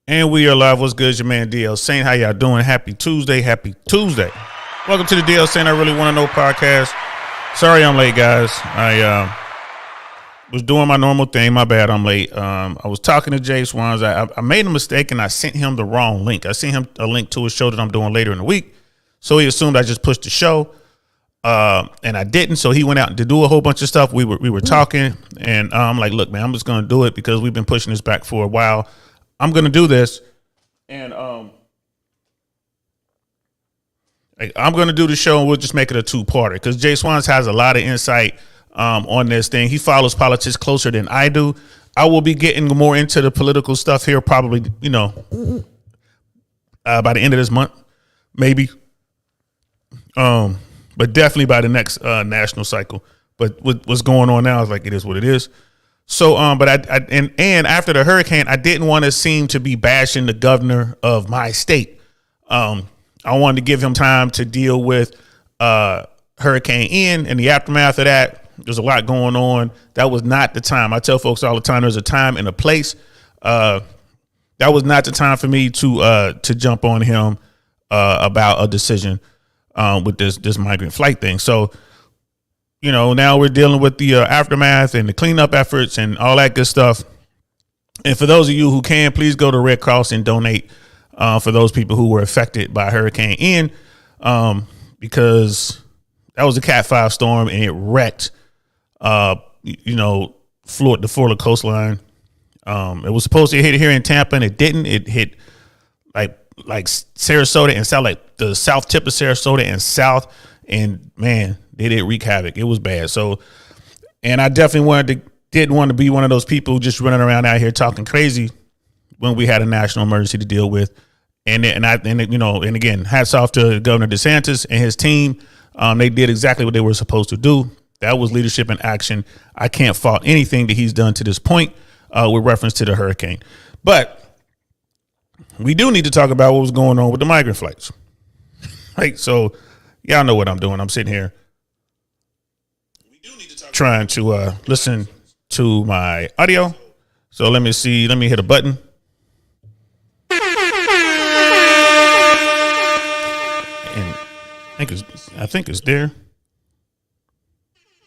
And we are live. What's good? It's your man DL Saint. How y'all doing? Happy Tuesday. Happy Tuesday. Welcome to the DL Saint I Really Want to Know podcast. Sorry I'm late, guys. I was doing my normal thing. My bad, I'm late. I was talking to Jswans. I made a mistake and I sent him the wrong link. I sent him a link to a show that I'm doing later in the week. So he assumed I just pushed the show. And I didn't. So he went out to do a whole bunch of stuff. We were talking and I'm like, look, man, I'm just going to do it because we've been pushing this back for a while. I'm going to do this, and I'm going to do the show, and we'll just make it a two-parter because Jswans has a lot of insight on this thing. He follows politics closer than I do. I will be getting more into the political stuff here probably, by the end of this month, maybe. But definitely by the next national cycle. But what's going on now is like it is what it is. So, but and after the hurricane, I didn't want to seem to be bashing the governor of my state. I wanted to give him time to deal with Hurricane Ian and the aftermath of that. There's a lot going on. That was not the time. I tell folks all the time, there's a time and a place. That was not the time for me to jump on him about a decision with this migrant flight thing. So, now we're dealing with the aftermath and the cleanup efforts and all that good stuff. And for those of you who can, please go to Red Cross and donate for those people who were affected by Hurricane Ian, because that was a Cat 5 storm and it wrecked, the Florida coastline. It was supposed to hit here in Tampa and it didn't. It hit like Sarasota and south, like the south tip of Sarasota and south. And man, they did wreak havoc. It was bad. So, and I definitely didn't want to be one of those people just running around out here talking crazy when we had a national emergency to deal with. And again, hats off to Governor DeSantis and his team. They did exactly what they were supposed to do. That was leadership in action. I can't fault anything that he's done to this point with reference to the hurricane. But we do need to talk about what was going on with the migrant flights. Right. So y'all know what I'm doing. I'm sitting here trying to listen to my audio. So let me see. Let me hit a button. And I think it's there.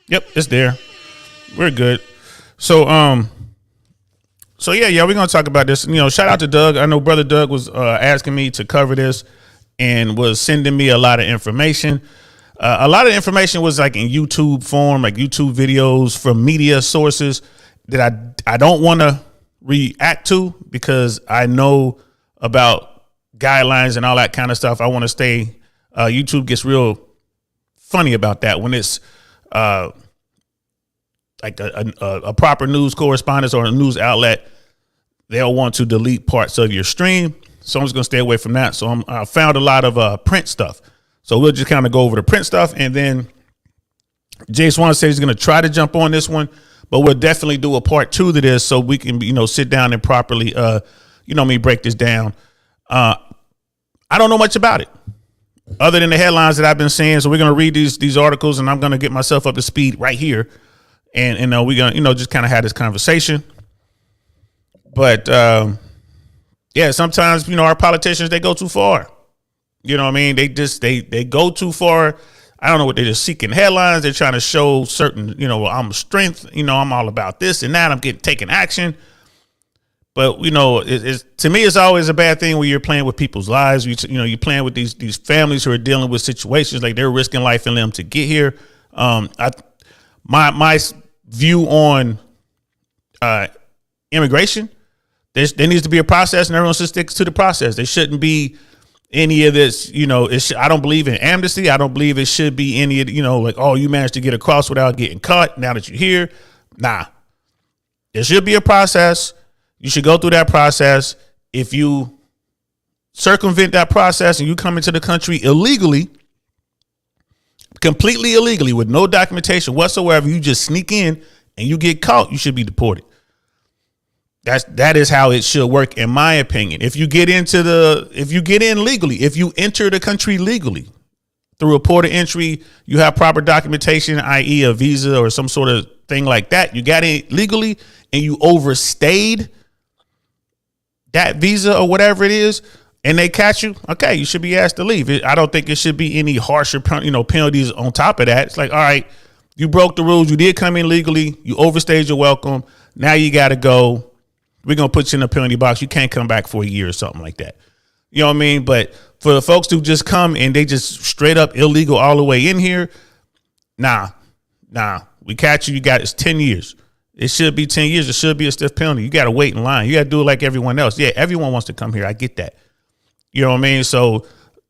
Yep, it's there. We're good. So yeah, we're gonna talk about this. Shout out to Doug. I know Brother Doug was asking me to cover this and was sending me a lot of information. A lot of information was like in YouTube form, like YouTube videos from media sources that I don't want to react to because I know about guidelines and all that kind of stuff. I want to stay. YouTube gets real funny about that when it's like a proper news correspondent or a news outlet. They'll want to delete parts of your stream. So I'm just going to stay away from that. So I found a lot of print stuff. So we'll just kind of go over the print stuff. And then Jswans says he's going to try to jump on this one, but we'll definitely do a part 2 to this so we can, sit down and properly, break this down. I don't know much about it other than the headlines that I've been seeing. So we're going to read these articles and I'm going to get myself up to speed right here. And we're going to, just kind of have this conversation. But, yeah, sometimes, our politicians, they go too far. You know what I mean? They go too far. I don't know what they're just seeking headlines. They're trying to show certain, I'm strength, I'm all about this and that. I'm taking action. But, it's to me, it's always a bad thing when you're playing with people's lives. You're playing with these families who are dealing with situations like they're risking life and limb to get here. My view on immigration, there needs to be a process and everyone should stick to the process. There shouldn't be any of this, I don't believe in amnesty. I don't believe it should be any of, like, oh, you managed to get across without getting caught now that you're here. Nah, there should be a process. You should go through that process. If you circumvent that process and you come into the country illegally, completely illegally with no documentation whatsoever, you just sneak in and you get caught, you should be deported. That is how it should work, in my opinion. If you get in legally, if you enter the country legally through a port of entry, you have proper documentation, i.e. a visa or some sort of thing like that. You got in legally and you overstayed, that visa or whatever it is, and they catch you, okay, you should be asked to leave. I don't think it should be any harsher, penalties on top of that. It's like, all right, you broke the rules. You did come in legally. You overstayed your welcome. Now you got to go. We're going to put you in a penalty box. You can't come back for a year or something like that. You know what I mean? But for the folks who just come and they just straight up illegal all the way in here, nah, we catch you. It's 10 years. It should be 10 years. It should be a stiff penalty. You got to wait in line. You got to do it like everyone else. Yeah, everyone wants to come here. I get that. You know what I mean? So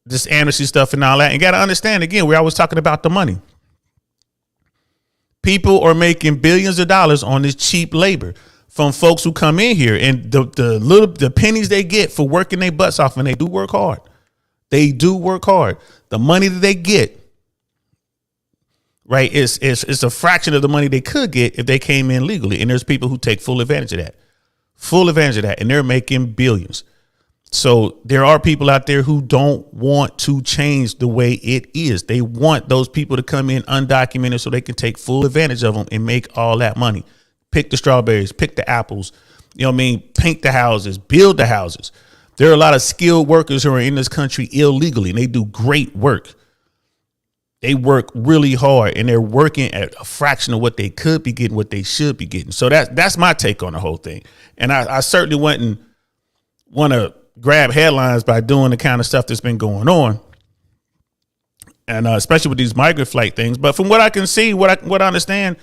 this amnesty stuff and all that. And got to understand, again, we're always talking about the money. People are making billions of dollars on this cheap labor from folks who come in here, and the pennies they get for working their butts off, and they do work hard. They do work hard. The money that they get, right, is a fraction of the money they could get if they came in legally. And there's people who take full advantage of that, and they're making billions. So there are people out there who don't want to change the way it is. They want those people to come in undocumented so they can take full advantage of them and make all that money. Pick the strawberries, pick the apples, you know what I mean? Paint the houses, build the houses. There are a lot of skilled workers who are in this country illegally, and they do great work. They work really hard, and they're working at a fraction of what they could be getting, what they should be getting. So that's my take on the whole thing. And I certainly wouldn't want to grab headlines by doing the kind of stuff that's been going on, and especially with these migrant flight things. But from what I can see, what I understand,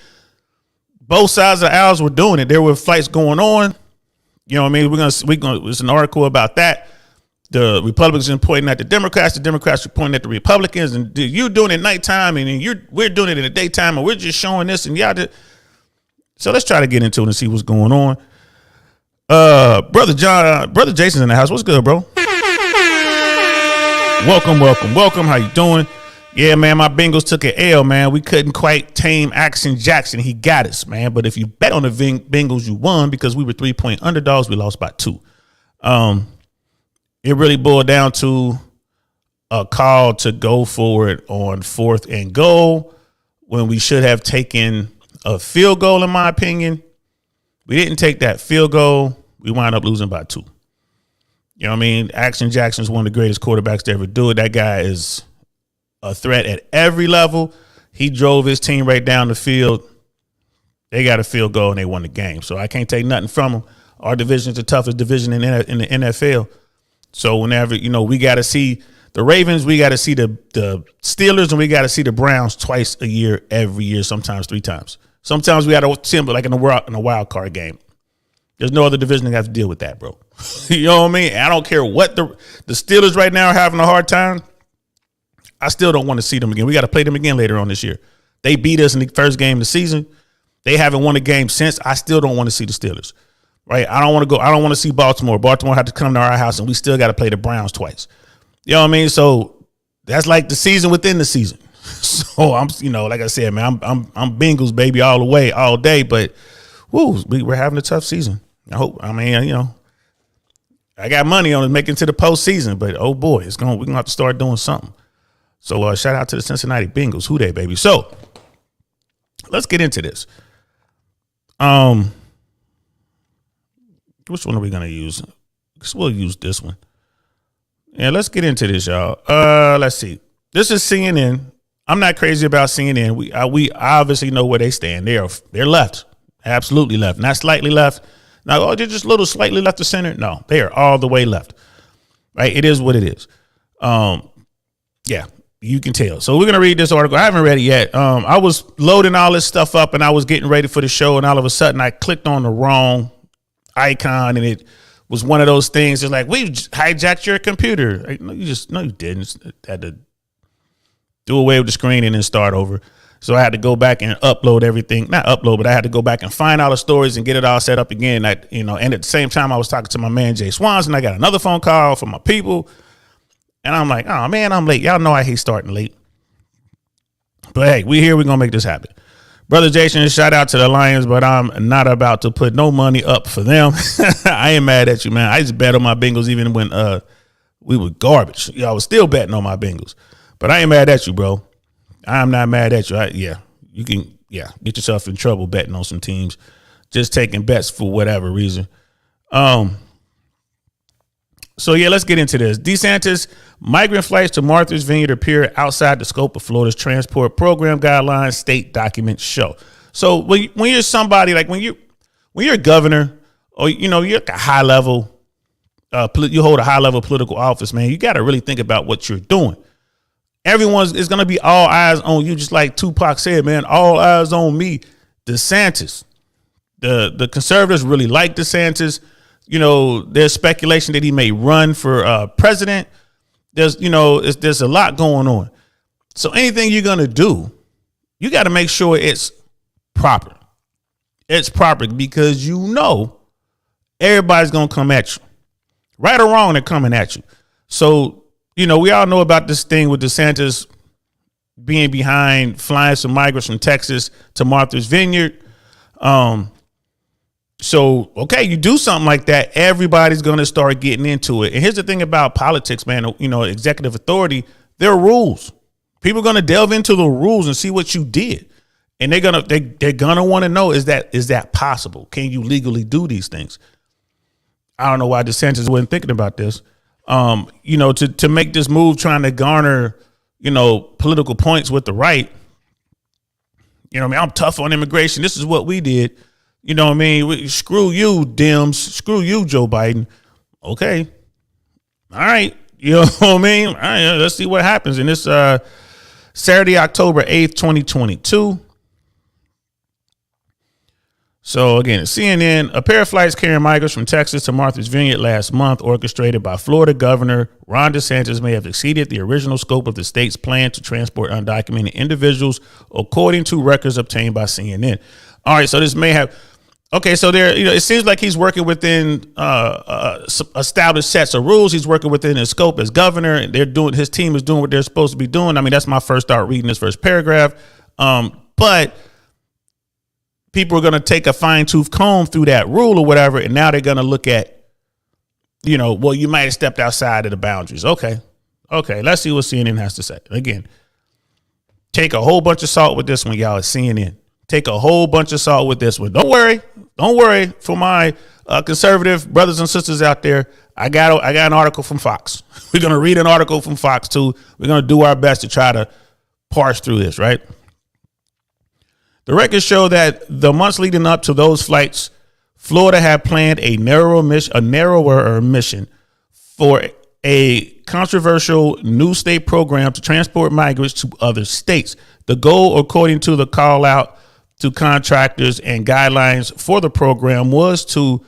both sides of the aisles were doing it. There were flights going on. You know what I mean? We're gonna. There's an article about that. The Republicans are pointing at the Democrats are pointing at the Republicans, and you're doing it at nighttime, and we're doing it in the daytime, and we're just showing this, and y'all did. So let's try to get into it and see what's going on. Brother Jason's in the house. What's good, bro? Welcome. How you doing? Yeah, man, my Bengals took an L, man. We couldn't quite tame Action Jackson. He got us, man. But if you bet on the Bengals, you won because we were 3-point underdogs. We lost by 2. It really boiled down to a call to go for it on 4th and goal when we should have taken a field goal, in my opinion. We didn't take that field goal. We wound up losing by 2. You know what I mean? Action Jackson is one of the greatest quarterbacks to ever do it. That guy is a threat at every level. He drove his team right down the field. They got a field goal and they won the game. So I can't take nothing from them. Our division is the toughest division in the NFL. So whenever, we got to see the Ravens, we got to see the Steelers, and we got to see the Browns twice a year, every year, sometimes 3 times. Sometimes we got to see them like in a wild card game. There's no other division that has to deal with that, bro. You know what I mean? I don't care what the Steelers right now are having a hard time. I still don't want to see them again. We got to play them again later on this year. They beat us in the first game of the season. They haven't won a game since. I still don't want to see the Steelers. Right? I don't want to go. I don't want to see Baltimore. Baltimore had to come to our house, and we still got to play the Browns twice. You know what I mean? So that's like the season within the season. So I'm, like I said, man, I'm Bengals, baby, all the way, all day. But we're having a tough season. I got money on it making to the postseason, but oh boy, we're gonna have to start doing something. So shout out to the Cincinnati Bengals. Who they, baby? So let's get into this. Which one are we gonna use? We'll use this one. Yeah, let's get into this, y'all. Let's see. This is CNN. I'm not crazy about CNN. We obviously know where they stand. They're left, absolutely left, not slightly left. Now, they're just a little slightly left of center. No, they are all the way left. Right? It is what it is. Yeah, you can tell. So we're gonna read this article. I haven't read it yet. I was loading all this stuff up, and I was getting ready for the show, and all of a sudden, I clicked on the wrong icon, and it was one of those things. It's like, we hijacked your computer. Like, no, you didn't. Had to do away with the screen and then start over. So I had to go back and upload everything. Not upload, but I had to go back and find all the stories and get it all set up again. And at the same time, I was talking to my man Jswans, and I got another phone call from my people. And I'm like, oh man, I'm late. Y'all know I hate starting late. But hey, we're gonna make this happen. Brother Jason, shout out to the Lions, but I'm not about to put no money up for them. I ain't mad at you, man. I just bet on my Bengals even when we were garbage. I was still betting on my Bengals. But I ain't mad at you, bro. I'm not mad at you. You can get yourself in trouble betting on some teams, just taking bets for whatever reason. So yeah, let's get into this. DeSantis, migrant flights to Martha's Vineyard appear outside the scope of Florida's transport program guidelines, state documents show. So when you're somebody like when you're a governor or you're at a high level, you hold a high level political office, man, you got to really think about what you're doing. Everyone's is going to be all eyes on you, just like Tupac said, man, all eyes on me. DeSantis, the conservatives really like DeSantis. There's speculation that he may run for president. There's a lot going on. So anything you're going to do, you got to make sure it's proper. It's proper because everybody's going to come at you. Right or wrong, they're coming at you. So, we all know about this thing with DeSantis being behind flying some migrants from Texas to Martha's Vineyard. So, okay, you do something like that, everybody's going to start getting into it. And here's the thing about politics, man, executive authority, there are rules. People are going to delve into the rules and see what you did. And they're going to want to know, is that possible? Can you legally do these things? I don't know why DeSantis wasn't thinking about this. To make this move, trying to garner, political points with the right. I'm tough on immigration. This is what we did. Screw you, Dems. Screw you, Joe Biden. Okay. All right. You know what I mean? All right. Let's see what happens in this Saturday, October 8th, 2022. So again, CNN, a pair of flights carrying migrants from Texas to Martha's Vineyard last month, orchestrated by Florida Governor Ron DeSantis, may have exceeded the original scope of the state's plan to transport undocumented individuals, according to records obtained by CNN. All right, so this may have. Okay, so there, it seems like he's working within established sets of rules. He's working within his scope as governor, and his team is doing what they're supposed to be doing. I mean, that's my first start reading this first paragraph. But people are going to take a fine tooth comb through that rule or whatever, and now they're going to look at, well, you might have stepped outside of the boundaries. Okay, let's see what CNN has to say. Again, take a whole bunch of salt with this one, y'all. It's CNN. Take a whole bunch of salt with this one. Don't worry for my conservative brothers and sisters out there. I got an article from Fox. We're going to read an article from Fox too. We're going to do our best to try to parse through this, right? The records show that the months leading up to those flights, Florida had planned a narrower mission for a controversial new state program to transport migrants to other states. The goal, according to the call out to contractors and guidelines for the program, was to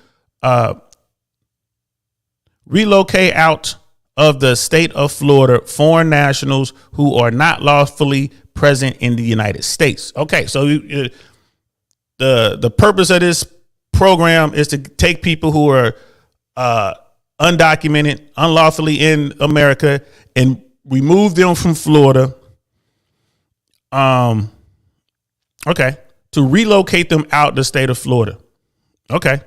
relocate out of the state of Florida foreign nationals who are not lawfully present in the United States. Okay, so the purpose of this program is to take people who are undocumented, unlawfully in America, and remove them from Florida. To relocate them out the state of Florida. Okay.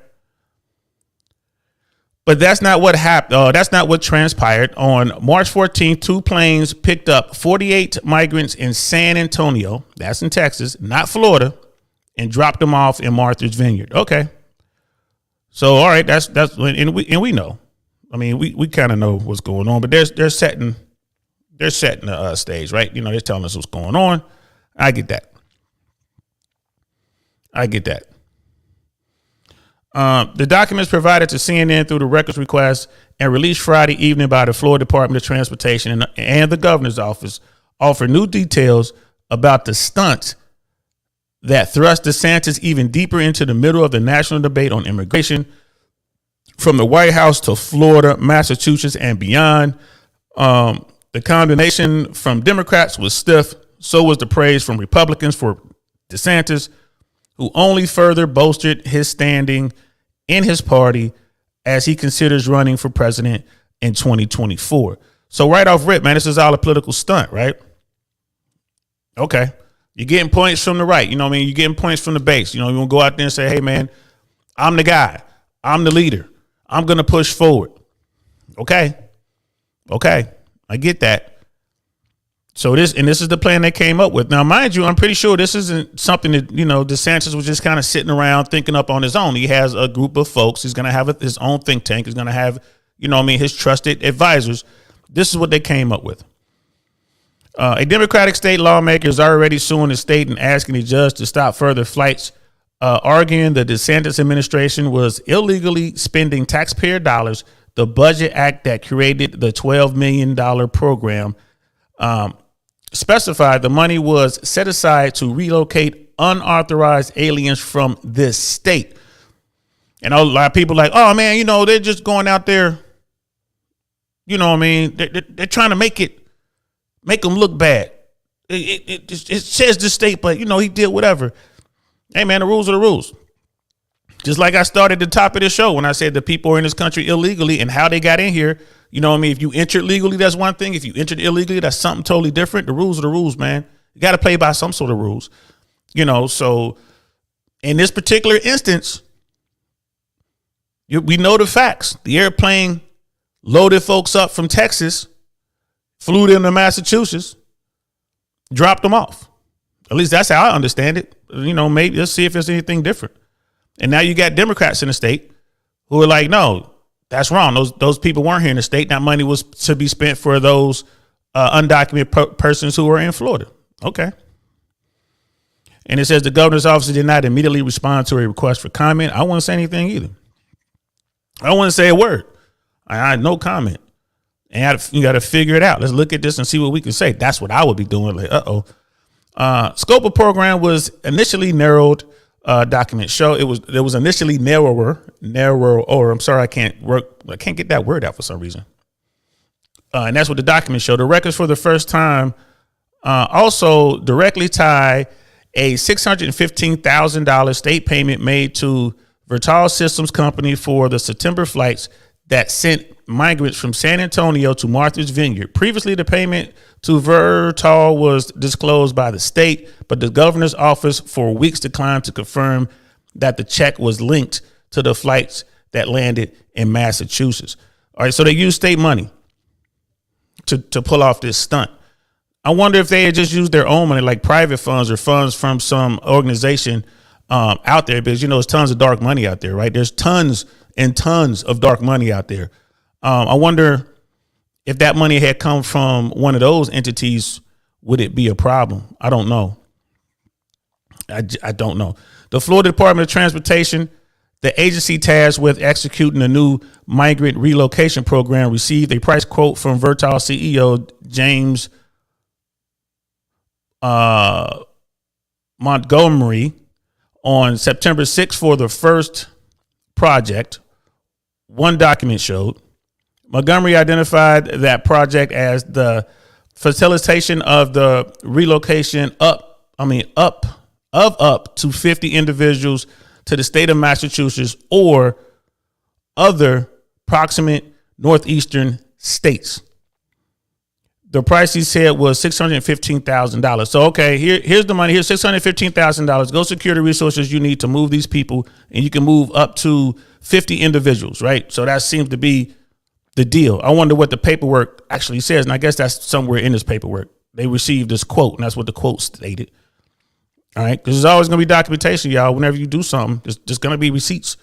But that's not what happened. That's not what transpired. On March 14th, two planes picked up 48 migrants in San Antonio, that's in Texas, not Florida, and dropped them off in Martha's Vineyard. Okay. So, all right, that's we know. I mean, we kind of know what's going on, but they're setting the stage, right? They're telling us what's going on. I get that. The documents provided to CNN through the records request and released Friday evening by the Florida Department of Transportation and the governor's office offer new details about the stunt that thrust DeSantis even deeper into the middle of the national debate on immigration, from the White House to Florida, Massachusetts, and beyond. The condemnation from Democrats was stiff. So was the praise from Republicans for DeSantis, who only further bolstered his standing in his party as he considers running for president in 2024. So right off rip, man, this is all a political stunt, right? Okay. You're getting points from the right. You're getting points from the base. You want to go out there and say, hey, man, I'm the guy. I'm the leader. I'm going to push forward. Okay. I get that. So this is the plan they came up with. Now, mind you, I'm pretty sure this isn't something that, DeSantis was just kind of sitting around thinking up on his own. He has a group of folks. He's going to have his own think tank. He's going to have, his trusted advisors. This is what they came up with. A Democratic state lawmaker is already suing the state and asking the judge to stop further flights, arguing the DeSantis administration was illegally spending taxpayer dollars. The Budget Act that created the $12 million program specified the money was set aside to relocate unauthorized aliens from this state. And a lot of people are like, oh, man, they're just going out there. They're trying to make them look bad. It says the state, but, he did whatever. Hey, man, the rules are the rules. Just like I started at the top of the show when I said the people are in this country illegally and how they got in here. If you entered legally, that's one thing. If you entered illegally, that's something totally different. The rules are the rules, man. You got to play by some sort of rules. So in this particular instance, we know the facts. The airplane loaded folks up from Texas, flew them to Massachusetts, dropped them off. At least that's how I understand it. Maybe let's see if there's anything different. And now you got Democrats in the state who are like, no, that's wrong. Those people weren't here in the state. That money was to be spent for those undocumented persons who were in Florida. Okay. And it says the governor's office did not immediately respond to a request for comment. I wouldn't say anything either. I don't want to say a word. I had no comment. And you got to figure it out. Let's look at this and see what we can say. That's what I would be doing. Like, scope of program was initially narrowed. Documents show it was initially narrower. I'm sorry, I can't get that word out for some reason. And that's what the documents show. The records for the first time also directly tie a $615,000 state payment made to Virtal Systems Company for the September flights that sent migrants from San Antonio to Martha's Vineyard. Previously, the payment to Virtal was disclosed by the state, but the governor's office for weeks declined to confirm that the check was linked to the flights that landed in Massachusetts. All right, so they used state money to pull off this stunt. I wonder if they had just used their own money, like private funds or funds from some organization out there, because, there's tons of dark money out there, right? There's tons and tons of dark money out there. I wonder if that money had come from one of those entities, would it be a problem? I don't know. I don't know. The Florida Department of Transportation, the agency tasked with executing the new migrant relocation program, received a price quote from Virtal CEO James Montgomery on September 6th for the first project. One document showed Montgomery identified that project as the facilitation of the relocation up to 50 individuals to the state of Massachusetts or other proximate northeastern states. The price he said was $615,000. So, okay, here's the money. Here's $615,000. Go secure the resources you need to move these people, and you can move up to 50 individuals, right? So that seems to be the deal. I wonder what the paperwork actually says, and I guess that's somewhere in this paperwork. They received this quote, and that's what the quote stated. All right, because there's always going to be documentation, y'all. Whenever you do something, there's going to be receipts.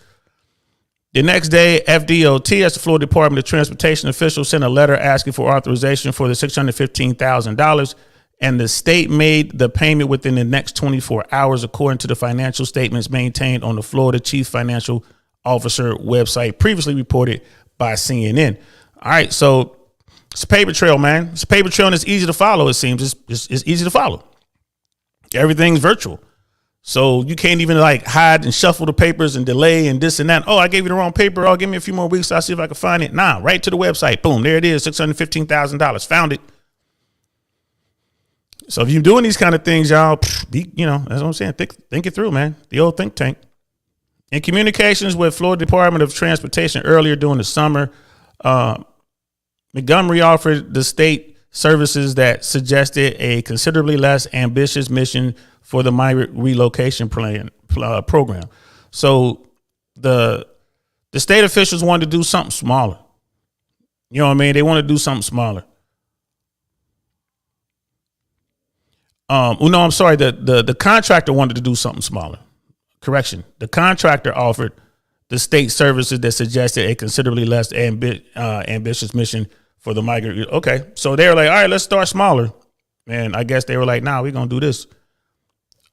The next day, FDOT, as the Florida Department of Transportation official, sent a letter asking for authorization for the $615,000, and the state made the payment within the next 24 hours, according to the financial statements maintained on the Florida Chief Financial Officer website, previously reported by CNN. All right, so it's a paper trail, man. It's a paper trail, and it's easy to follow, it seems. It's easy to follow. Everything's virtual. So you can't even like hide and shuffle the papers and delay and this and that. Oh, I gave you the wrong paper. Oh, give me a few more weeks. I'll see if I can find it. Nah, right to the website. Boom, there it is. $615,000. Found it. So if you're doing these kind of things, y'all, that's what I'm saying. Think it through, man. The old think tank. In communications with Florida Department of Transportation earlier during the summer, Montgomery offered the state services that suggested a considerably less ambitious mission for the migrant relocation program. So the state officials wanted to do something smaller. You know what I mean? They want to do something smaller. I'm sorry. The contractor wanted to do something smaller. Correction. The contractor offered the state services that suggested a considerably less ambitious mission for the migrant. Okay, so they were like, all right, let's start smaller. And I guess they were like, nah, we're going to do this.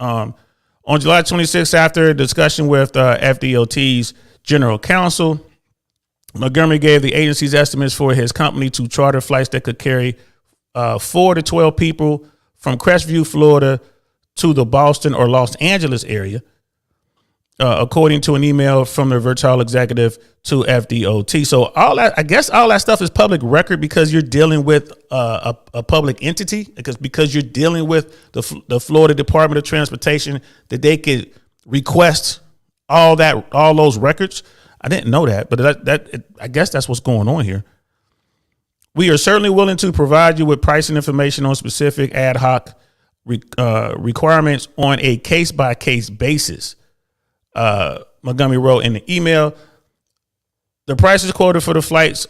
On July 26th, after a discussion with FDOT's general counsel, Montgomery gave the agency's estimates for his company to charter flights that could carry 4 to 12 people from Crestview, Florida to the Boston or Los Angeles area, according to an email from the Virtual executive to FDOT. So all that stuff is public record because you're dealing with a public entity, because you're dealing with the Florida Department of Transportation, that they could request all those records. I didn't know that, but I guess that's what's going on here. We are certainly willing to provide you with pricing information on specific ad hoc requirements on a case-by-case basis. Montgomery wrote in the email. The prices quoted for the flights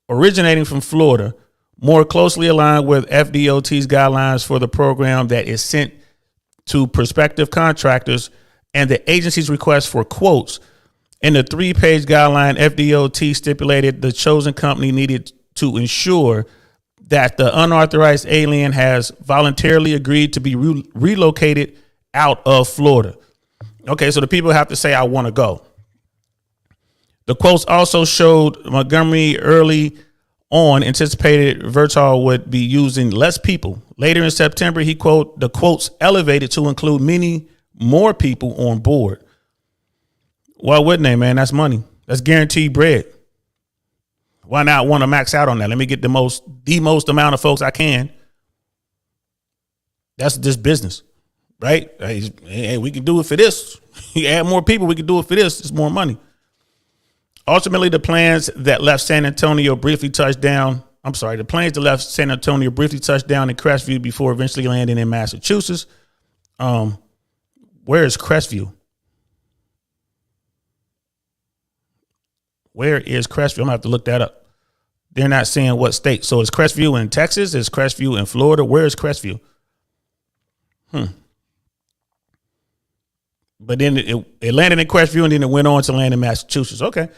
originating from Florida more closely aligned with FDOT's guidelines for the program that is sent to prospective contractors and the agency's request for quotes. In the 3-page guideline, FDOT stipulated the chosen company needed to ensure that the unauthorized alien has voluntarily agreed to be relocated out of Florida. Okay, so the people have to say, I want to go. The quotes also showed Montgomery early on anticipated Virtual would be using less people. Later in September, the quotes elevated to include many more people on board. Why wouldn't they, man? That's money. That's guaranteed bread. Why not want to max out on that? Let me get the most amount of folks I can. That's just business, right? Hey, we can do it for this. You add more people, we can do it for this. It's more money. Ultimately, the planes that left San Antonio briefly touched down in Crestview before eventually landing in Massachusetts. Where is Crestview? Where is Crestview? I'm gonna have to look that up. They're not saying what state. So is Crestview in Texas? Is Crestview in Florida? Where is Crestview? But then it landed in Crestview and then it went on to land in Massachusetts. Okay.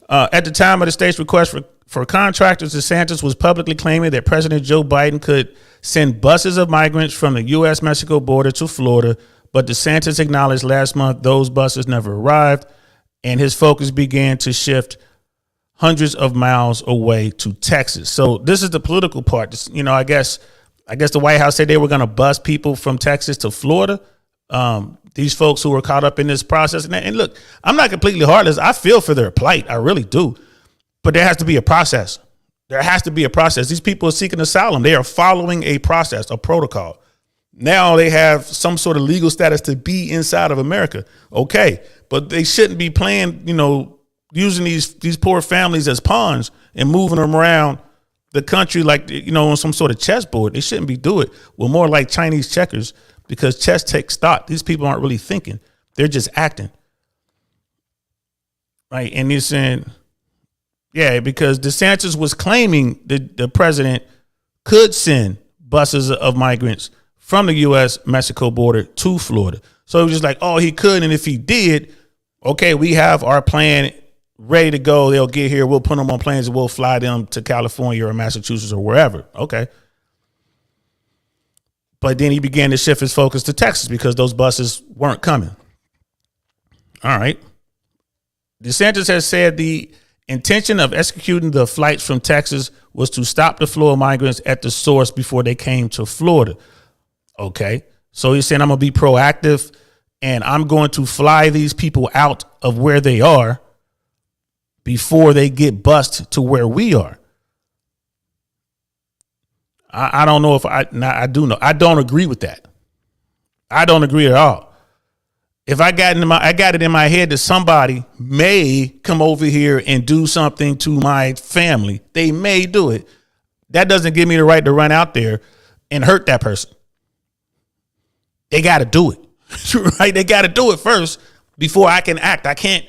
At the time of the state's request for contractors, DeSantis was publicly claiming that President Joe Biden could send buses of migrants from the U.S.-Mexico border to Florida, but DeSantis acknowledged last month those buses never arrived, and his focus began to shift hundreds of miles away to Texas. So this is the political part. I guess the White House said they were going to bus people from Texas to Florida. These folks who were caught up in this process. And look, I'm not completely heartless. I feel for their plight. I really do. But there has to be a process. There has to be a process. These people are seeking asylum. They are following a process, a protocol. Now they have some sort of legal status to be inside of America. Okay. But they shouldn't be playing, using these poor families as pawns and moving them around the country like, on some sort of chessboard. They shouldn't be doing it. Well, more like Chinese checkers, because chess takes thought. These people aren't really thinking. They're just acting. Right. And he's saying, yeah, because DeSantis was claiming that the president could send buses of migrants from the U.S.-Mexico border to Florida. So it was just like, oh, he could. And if he did, okay, we have our plan ready to go. They'll get here. We'll put them on planes and we'll fly them to California or Massachusetts or wherever. Okay. But then he began to shift his focus to Texas because those buses weren't coming. All right. DeSantis has said the intention of executing the flights from Texas was to stop the flow of migrants at the source before they came to Florida. Okay. So he's saying I'm going to be proactive and I'm going to fly these people out of where they are before they get bused to where we are. I don't know if I do know. I don't agree with that. I don't agree at all. If I got it in my head that somebody may come over here and do something to my family, they may do it. That doesn't give me the right to run out there and hurt that person. They got to do it, right? They got to do it first before I can act. I can't,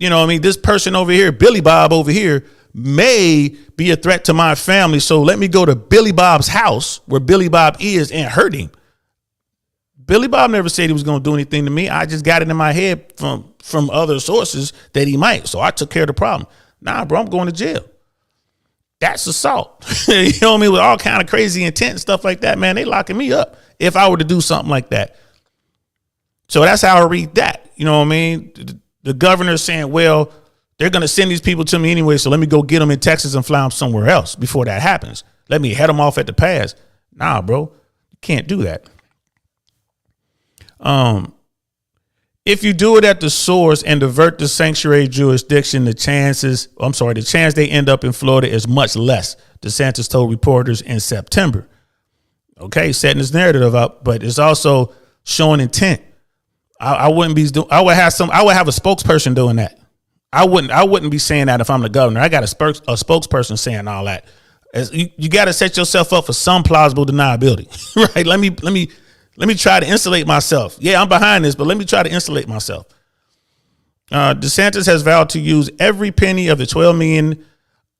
this person over here, Billy Bob over here, may be a threat to my family. So let me go to Billy Bob's house where Billy Bob is and hurt him. Billy Bob never said he was going to do anything to me. I just got it in my head from other sources that he might. So I took care of the problem. Nah, bro, I'm going to jail. That's assault. You know what I mean? With all kind of crazy intent and stuff like that, man, they locking me up if I were to do something like that. So that's how I read that. You know what I mean? The governor's saying, well, they're going to send these people to me anyway, so let me go get them in Texas and fly them somewhere else before that happens. Let me head them off at the pass. Nah, bro, you can't do that. If you do it at the source and divert the sanctuary jurisdiction, the chance they end up in Florida is much less, DeSantis told reporters in September. Okay, setting his narrative up, but it's also showing intent. I would have a spokesperson doing that. I wouldn't be saying that if I'm the governor. I got a spokesperson saying all that. You got to set yourself up for some plausible deniability, right? Let me try to insulate myself. Yeah, I'm behind this, but let me try to insulate myself. DeSantis has vowed to use every penny of the $12 million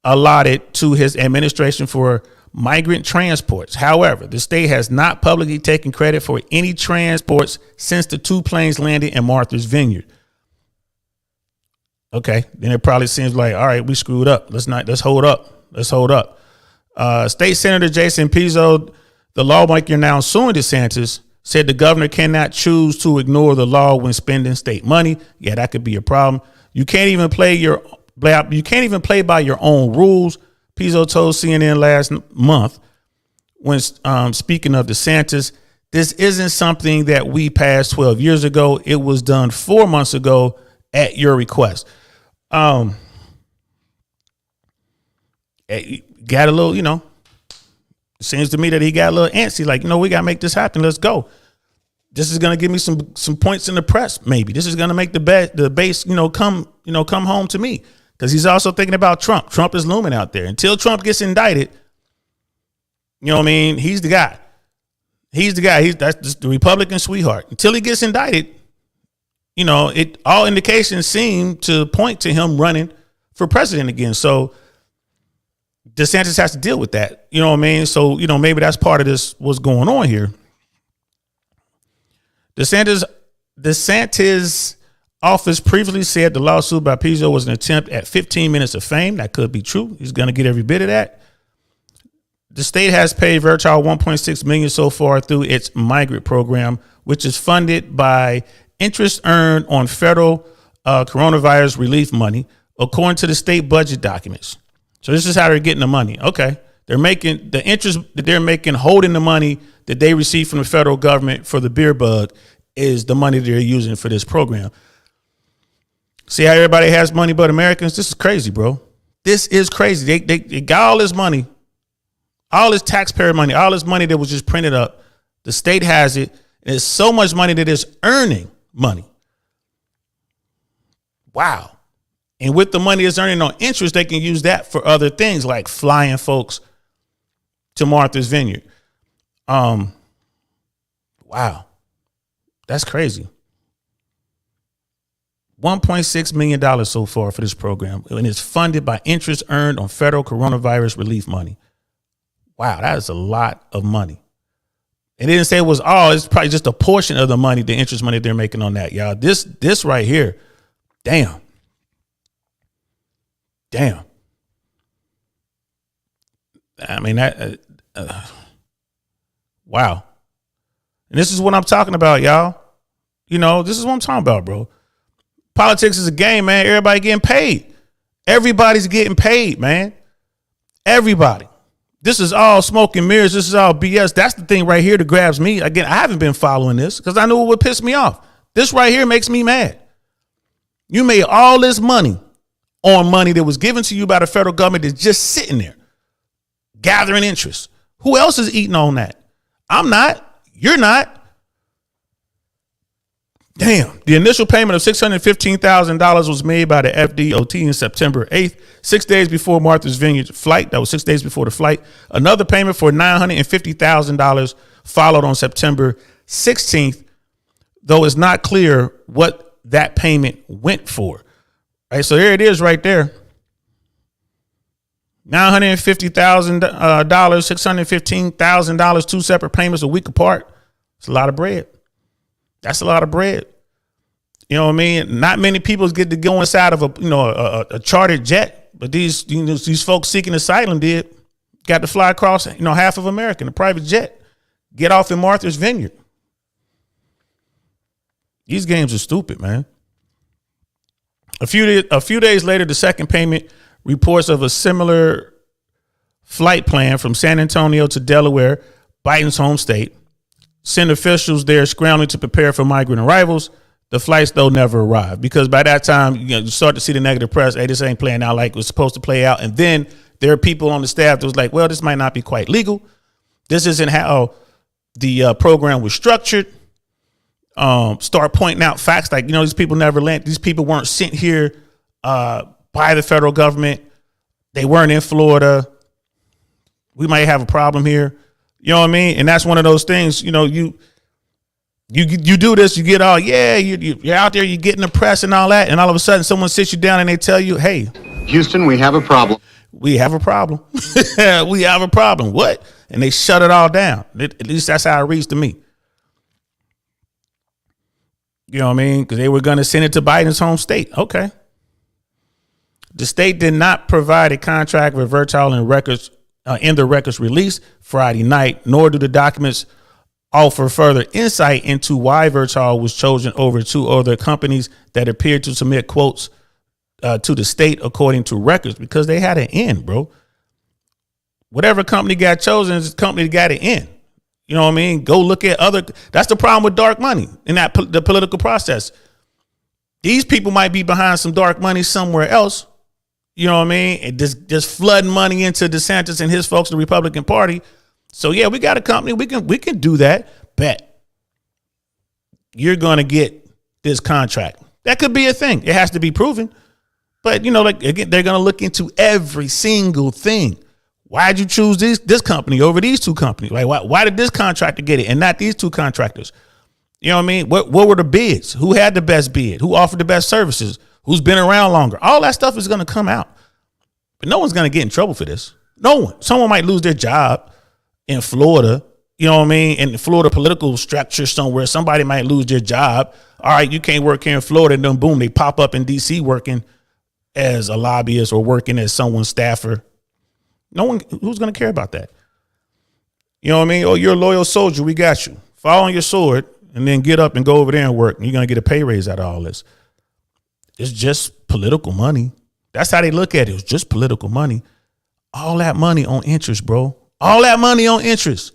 allotted to his administration for migrant transports. However, the state has not publicly taken credit for any transports since the 2 planes landed in Martha's Vineyard. Okay, then it probably seems like, all right, we screwed up. Let's hold up. State Senator Jason Pizzo, the lawmaker now suing DeSantis, said the governor cannot choose to ignore the law when spending state money. Yeah, that could be a problem. You can't even play by your own rules, Pizzo told CNN last month when speaking of DeSantis. This isn't something that we passed 12 years ago. It was done 4 months ago at your request. Got a little, it seems to me that he got a little antsy, like, we got to make this happen. Let's go. This is going to give me some points in the press. Maybe this is going to make the base, come home to me, because he's also thinking about Trump. Trump is looming out there. Until Trump gets indicted, he's the guy. That's the Republican sweetheart. Until he gets indicted, all indications seem to point to him running for president again. So DeSantis has to deal with that. You know what I mean? So, maybe that's part of this, what's going on here. DeSantis office previously said the lawsuit by Pizzo was an attempt at 15 minutes of fame. That could be true. He's going to get every bit of that. The state has paid virtual $1.6 million so far through its Migrant program, which is funded by interest earned on federal coronavirus relief money, according to the state budget documents. So this is how they're getting the money. Okay. They're making the interest that they're making, holding the money that they receive from the federal government for the beer bug, is the money they're using for this program. See how everybody has money but Americans? This is crazy, bro. This is crazy. They got all this money, all this taxpayer money, all this money that was just printed up. The state has it. And it's so much money that it's earning money. Wow. And with the money it's earning on interest, they can use that for other things like flying folks to Martha's Vineyard. Wow. That's crazy. $1.6 million so far for this program, and it's funded by interest earned on federal coronavirus relief money. Wow, that is a lot of money. It didn't say it was all. It's probably just a portion of the money, the interest money they're making on that, y'all. This right here, damn. I mean, wow. And this is what I'm talking about, y'all. This is what I'm talking about, bro. Politics is a game, man. Everybody getting paid. Everybody's getting paid, man. Everybody. This is all smoke and mirrors. This is all BS. That's the thing right here that grabs me. Again, I haven't been following this because I knew it would piss me off. This right here makes me mad. You made all this money on money that was given to you by the federal government that's just sitting there, gathering interest. Who else is eating on that? I'm not. You're not. Damn. The initial payment of $615,000 was made by the FDOT in September 8th, 6 days before Martha's Vineyard flight. That was 6 days before the flight. Another payment for $950,000 followed on September 16th, though it's not clear what that payment went for. All right, so there it is right there. $950,000, $615,000, 2 separate payments a week apart. It's a lot of bread. That's a lot of bread. You know what I mean? Not many people get to go inside of a chartered jet, but these folks seeking asylum got to fly across, half of America in a private jet, get off in Martha's Vineyard. These games are stupid, man. A few days later, the second payment, reports of a similar flight plan from San Antonio to Delaware, Biden's home state, sent officials there scrambling to prepare for migrant arrivals. The flights, though, never arrived because by that time, you start to see the negative press. Hey, this ain't playing out like it was supposed to play out. And then there are people on the staff that was like, well, this might not be quite legal. This isn't how the program was structured. Start pointing out facts like, these people never land. These people weren't sent here by the federal government. They weren't in Florida. We might have a problem here. You know what I mean? And that's one of those things, you do this, you get all, you're out there, you get in the press and all that. And all of a sudden someone sits you down and they tell you, hey, Houston, we have a problem. We have a problem. We have a problem. What? And they shut it all down. At least that's how it reads to me. You know what I mean? Because they were going to send it to Biden's home state. Okay. The state did not provide a contract with Virtual in the records released Friday night, nor do the documents offer further insight into why Virtual was chosen over two other companies that appeared to submit quotes to the state according to records, because they had an end, bro. Whatever company got chosen is the company that got an end. You know what I mean? Go look at other. That's the problem with dark money in the political process. These people might be behind some dark money somewhere else. You know what I mean? And just flooding money into DeSantis and his folks, the Republican Party. So yeah, we got a company. We can do that. Bet you're gonna get this contract. That could be a thing. It has to be proven. But again, they're gonna look into every single thing. Why'd you choose this company over these two companies? Like why did this contractor get it and not these two contractors? You know what I mean? What were the bids? Who had the best bid? Who offered the best services? Who's been around longer? All that stuff is gonna come out. But no one's gonna get in trouble for this. No one. Someone might lose their job in Florida, you know what I mean? In the Florida political structure somewhere, somebody might lose their job. All right, you can't work here in Florida, and then boom, they pop up in DC working as a lobbyist or working as someone's staffer. No one, who's going to care about that? You know what I mean? Oh, you're a loyal soldier. We got you. Fall on your sword and then get up and go over there and work. And you're going to get a pay raise out of all this. It's just political money. That's how they look at it. It's just political money. All that money on interest, bro. All that money on interest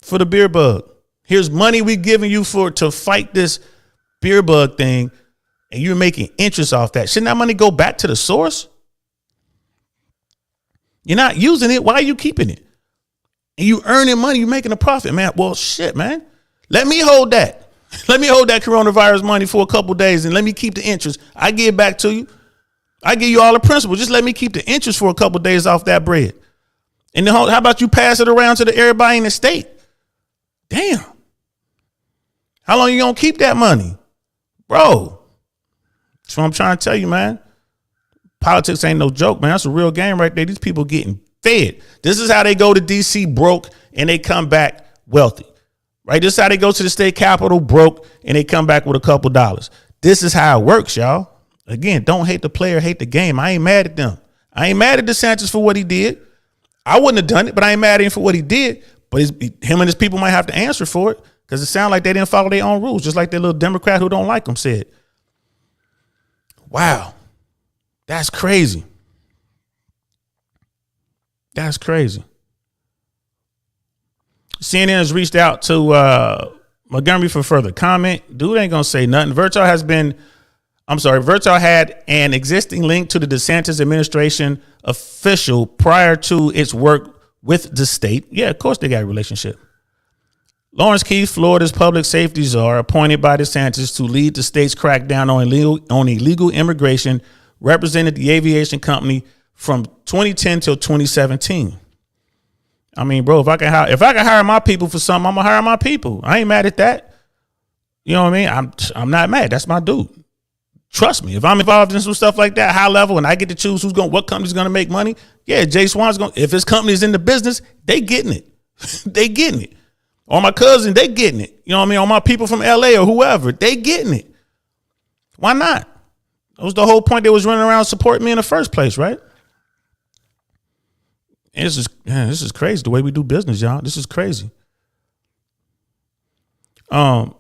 for the beer bug. Here's money we giving you to fight this beer bug thing, and you're making interest off that. Shouldn't that money go back to the source? You're not using it. Why are you keeping it? And you earning money. You're making a profit, man. Well, shit, man. Let me hold that. Let me hold that coronavirus money for a couple of days and let me keep the interest. I give it back to you. I give you all the principal. Just let me keep the interest for a couple of days off that bread. And then how about you pass it around to everybody in the state? Damn. How long you gonna keep that money? Bro, that's what I'm trying to tell you, man. Politics ain't no joke, man. That's a real game right there. These people getting fed. This is how they go to DC broke and they come back wealthy, right? This is how they go to the state capitol broke and they come back with a couple dollars. This is how it works, y'all. Again, don't hate the player, hate the game. I ain't mad at them. I ain't mad at DeSantis for what he did. I wouldn't have done it, but I ain't mad at him for what he did. But him and his people might have to answer for it because it sounds like they didn't follow their own rules, just like that little Democrat who don't like them said. Wow. That's crazy. That's crazy. CNN has reached out to Montgomery for further comment. Dude ain't going to say nothing. Virtual had an existing link to the DeSantis administration official prior to its work with the state. Yeah, of course they got a relationship. Lawrence Keith, Florida's public safety czar, appointed by DeSantis to lead the state's crackdown on illegal immigration, represented the aviation company from 2010 till 2017. I mean, bro, if I can hire my people for something, I'm gonna hire my people. I ain't mad at that. You know what I mean? I'm not mad. That's my dude. Trust me, if I'm involved in some stuff like that, high level, and I get to choose what company's going to make money, yeah, Jswans if his company's in the business, they getting it. They getting it. Or my cousin, they getting it. You know what I mean? Or my people from LA or whoever, they getting it. Why not? That was the whole point. They was running around supporting me in the first place, right? And this is crazy the way we do business, y'all. This is crazy. In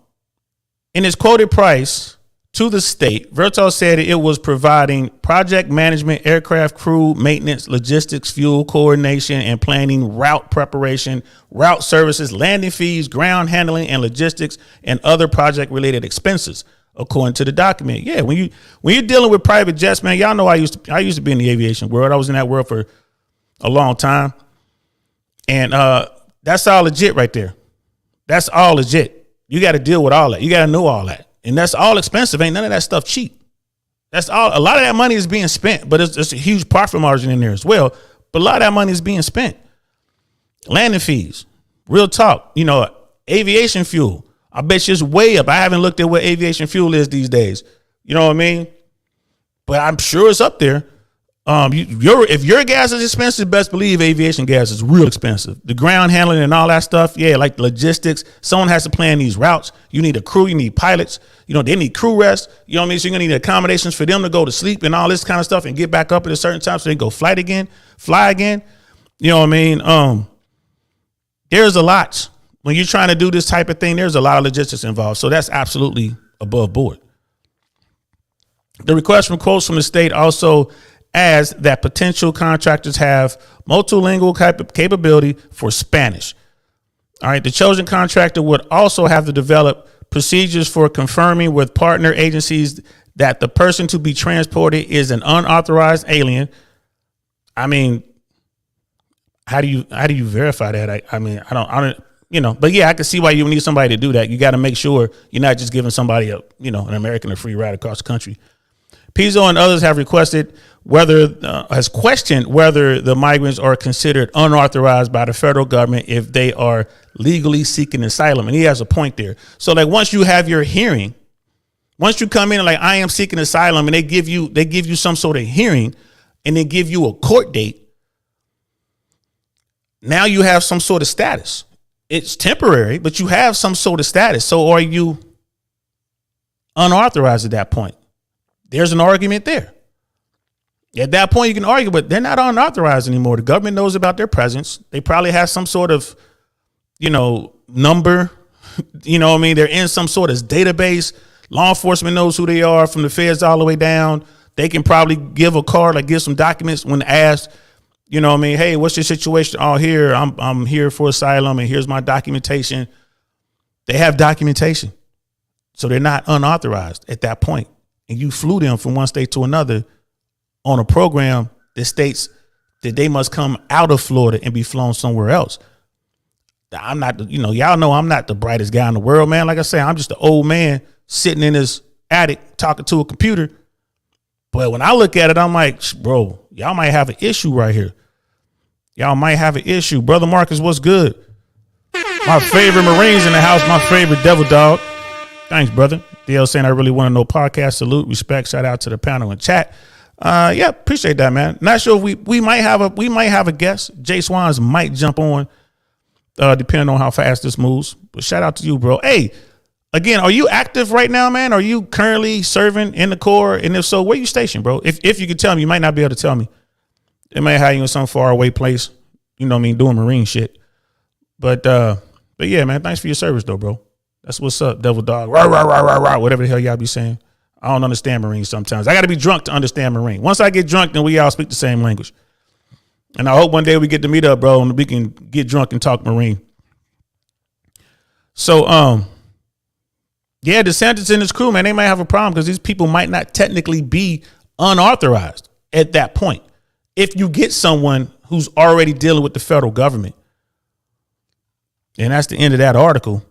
its quoted price to the state, Vertel said it was providing project management, aircraft crew, maintenance, logistics, fuel coordination, and planning, route preparation, route services, landing fees, ground handling, and logistics, and other project related expenses, according to the document. Yeah, when you're dealing with private jets, man, y'all know I used to be in the aviation world. I was in that world for a long time, and that's all legit right there. That's all legit. You got to deal with all that. You got to know all that. And that's all expensive. Ain't none of that stuff cheap. That's all. A lot of that money is being spent, but it's a huge profit margin in there as well. But a lot of that money is being spent. Landing fees, real talk, aviation fuel. I bet you it's way up. I haven't looked at what aviation fuel is these days. You know what I mean? But I'm sure it's up there. If your gas is expensive, best believe aviation gas is real expensive. The ground handling and all that stuff, yeah, like logistics. Someone has to plan these routes. You need a crew. You need pilots. They need crew rest. You know what I mean? So you're gonna need accommodations for them to go to sleep and all this kind of stuff and get back up at a certain time so they can go fly again. You know what I mean? There's a lot when you're trying to do this type of thing. There's a lot of logistics involved. So that's absolutely above board. The request from quotes from the state also as that potential contractors have multilingual capability for Spanish. All right. The chosen contractor would also have to develop procedures for confirming with partner agencies that the person to be transported is an unauthorized alien. I mean, how do you verify that? I don't, but yeah, I can see why you need somebody to do that. You got to make sure you're not just giving somebody an American a free ride across the country. Pizzo and others have questioned whether the migrants are considered unauthorized by the federal government if they are legally seeking asylum. And he has a point there. So like once you have your hearing, once you come in and like, I am seeking asylum, and they give you some sort of hearing and they give you a court date. Now you have some sort of status. It's temporary, but you have some sort of status. So are you unauthorized at that point? There's an argument there. At that point, you can argue, but they're not unauthorized anymore. The government knows about their presence. They probably have some sort of, number. You know what I mean? They're in some sort of database. Law enforcement knows who they are from the feds all the way down. They can probably give a card, like give some documents when asked. You know what I mean? Hey, what's your situation? Oh, here, I'm here for asylum, and here's my documentation. They have documentation. So they're not unauthorized at that point. And you flew them from one state to another on a program that states that they must come out of Florida and be flown somewhere else. I'm not, y'all know I'm not the brightest guy in the world, man. Like I say, I'm just an old man sitting in his attic talking to a computer. But when I look at it, I'm like, bro, y'all might have an issue right here. Y'all might have an issue. Brother Marcus, what's good? My favorite Marines in the house, my favorite devil dog. Thanks, brother. DL saying I really want to know podcast. Salute, respect, shout out to the panel and chat. Yeah, appreciate that, man. Not sure if we might have a guest. Jswans might jump on, depending on how fast this moves. But shout out to you, bro. Hey, again, are you active right now, man? Are you currently serving in the Corps? And if so, where you stationed, bro? If you could tell me, you might not be able to tell me. It may have you in some far away place. You know what I mean, doing Marine shit. But yeah, man, thanks for your service, though, bro. That's what's up, devil dog. Rah, rah, rah, rah, rah, whatever the hell y'all be saying. I don't understand Marine sometimes. I got to be drunk to understand Marine. Once I get drunk, then we all speak the same language. And I hope one day we get to meet up, bro, and we can get drunk and talk Marine. So, yeah, DeSantis and his crew, man, they might have a problem because these people might not technically be unauthorized at that point. If you get someone who's already dealing with the federal government, and that's the end of that article.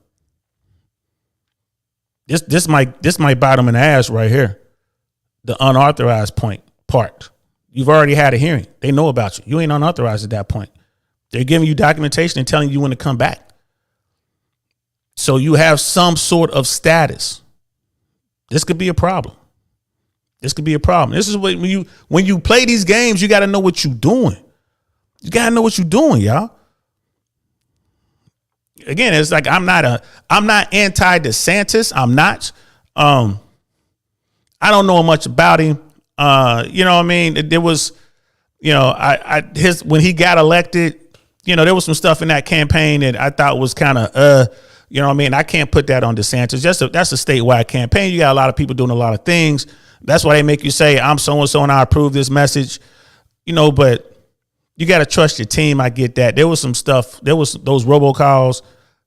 This might bite them in the ass right here. The unauthorized part. You've already had a hearing. They know about you. You ain't unauthorized at that point. They're giving you documentation and telling you when to come back. So you have some sort of status. This could be a problem. This is what when you play these games, you got to know what you're doing. You got to know what you're doing, y'all. again, it's like I'm not anti DeSantis. I'm not. I don't know much about him. You know what I mean? There was, you know, when he got elected, you know, there was some stuff in that campaign that I thought was kind of, you know what I mean? I can't put that on DeSantis. That's a statewide campaign. You got a lot of people doing a lot of things. That's why they make you say, I'm so-and-so and I approve this message, you know, but you got to trust your team. I get that. There was some stuff. There was those robocalls,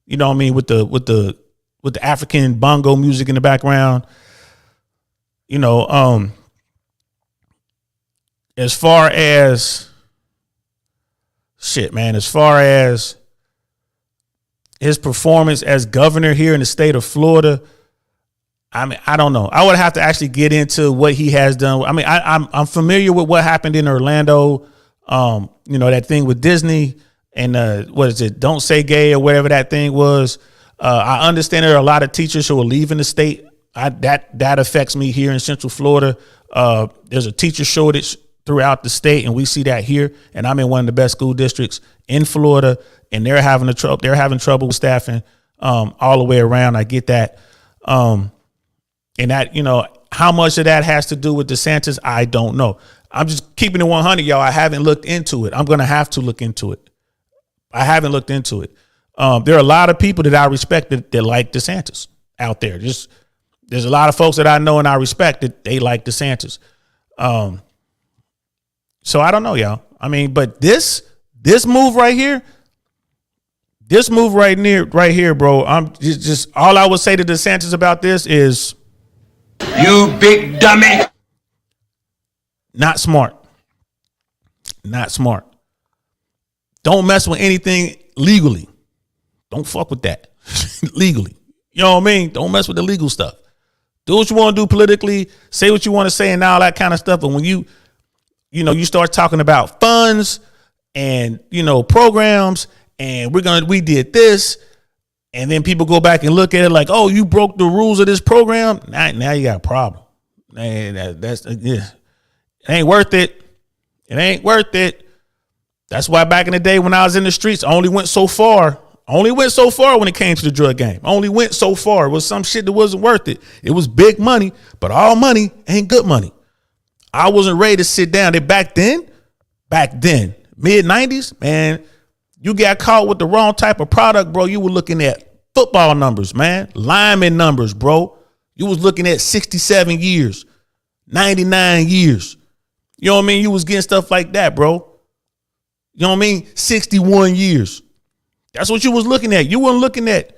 you know what I mean? With the African bongo music in the background, you know, as far as shit, man, as far as his performance as governor here in the state of Florida, I mean, I don't know. I would have to actually get into what he has done. I mean, I'm familiar with what happened in Orlando. You know, that thing with Disney and what is it? Don't Say Gay or whatever that thing was. I understand there are a lot of teachers who are leaving the state. That affects me here in Central Florida. There's a teacher shortage throughout the state, and we see that here. And I'm in one of the best school districts in Florida, and they're having trouble with staffing all the way around. I get that. And that, you know, how much of that has to do with DeSantis, I don't know. I'm just keeping it 100, y'all. I haven't looked into it. I'm going to have to look into it. I haven't looked into it. There are a lot of people that I respect that like DeSantis out there. There's a lot of folks that I know and I respect that they like DeSantis. So I don't know, y'all. I mean, but this move right here, right here, bro. I'm just all I would say to DeSantis about this is, you big dummy. Not smart. Not smart. Don't mess with anything legally. Don't fuck with that legally. You know what I mean? Don't mess with the legal stuff. Do what you want to do politically. Say what you want to say and all that kind of stuff. But when you know, you start talking about funds and, you know, programs and we did this. And then people go back and look at it like, oh, you broke the rules of this program. Now you got a problem. Man, it ain't worth it. It ain't worth it. That's why back in the day when I was in the streets, I only went so far. When it came to the drug game. Only went so far. It was some shit that wasn't worth it. It was big money, but all money ain't good money. I wasn't ready to sit down. Back then, mid 90s, man, you got caught with the wrong type of product, bro. You were looking at football numbers, man. Lineman numbers, bro. You was looking at 67 years, 99 years. You know what I mean? You was getting stuff like that, bro. You know what I mean? 61 years. That's what you was looking at. You weren't looking at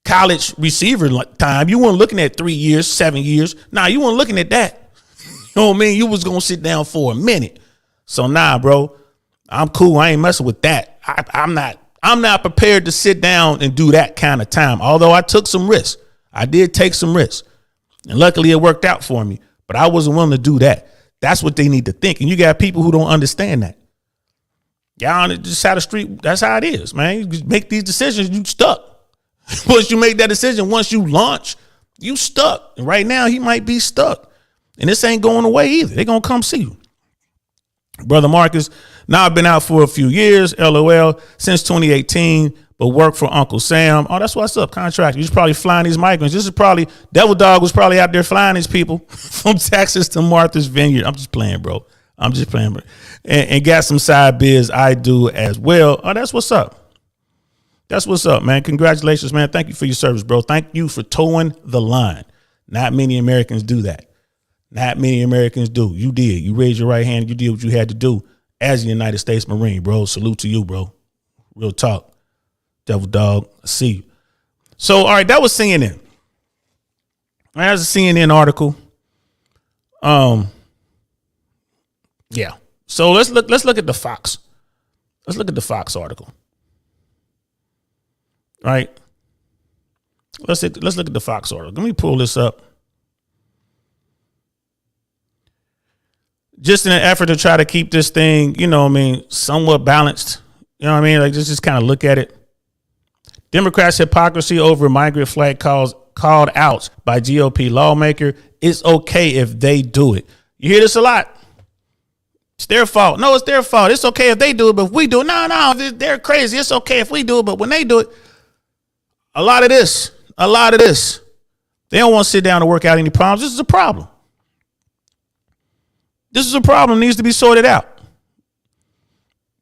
college receiver time. You weren't looking at 3 years, 7 years. Nah, you weren't looking at that. You know what I mean? You was going to sit down for a minute. So nah, bro, I'm cool. I ain't messing with that. I'm not prepared to sit down and do that kind of time. Although I took some risks. I did take some risks. And luckily it worked out for me. But I wasn't willing to do that. That's what they need to think. And you got people who don't understand that. Y'all just how the street, that's how it is, man. You just make these decisions, you stuck. Once you make that decision, once you launch, you stuck. And right now he might be stuck. And this ain't going away either. They're going to come see you. Brother Marcus, now I've been out for a few years, LOL, since 2018, but work for Uncle Sam. Oh, that's what's up, contract. You're probably flying these migrants. This is probably, Devil Dog was probably out there flying these people from Texas to Martha's Vineyard. I'm just playing, bro. And got some side biz I do as well. Oh, that's what's up. That's what's up, man. Congratulations, man. Thank you for your service, bro. Thank you for towing the line. Not many Americans do that. Not many Americans do. You did. You raised your right hand. You did what you had to do as a United States Marine, bro. Salute to you, bro. Real talk. Devil Dog, I see you. So, all right, that was CNN. That was a CNN article. Yeah. So let's look at the Fox. Let's look at the Fox article. All right. Let's look at the Fox article. Let me pull this up. Just in an effort to try to keep this thing, you know what I mean, somewhat balanced. You know what I mean? Like just kind of look at it. Democrats' hypocrisy over migrant flag called out by GOP lawmaker. It's okay if they do it. You hear this a lot. It's their fault. No, it's their fault. It's okay if they do it, but if we do it, no, they're crazy. It's okay if we do it, but when they do it, a lot of this. They don't want to sit down and work out any problems. This is a problem. This is a problem that needs to be sorted out.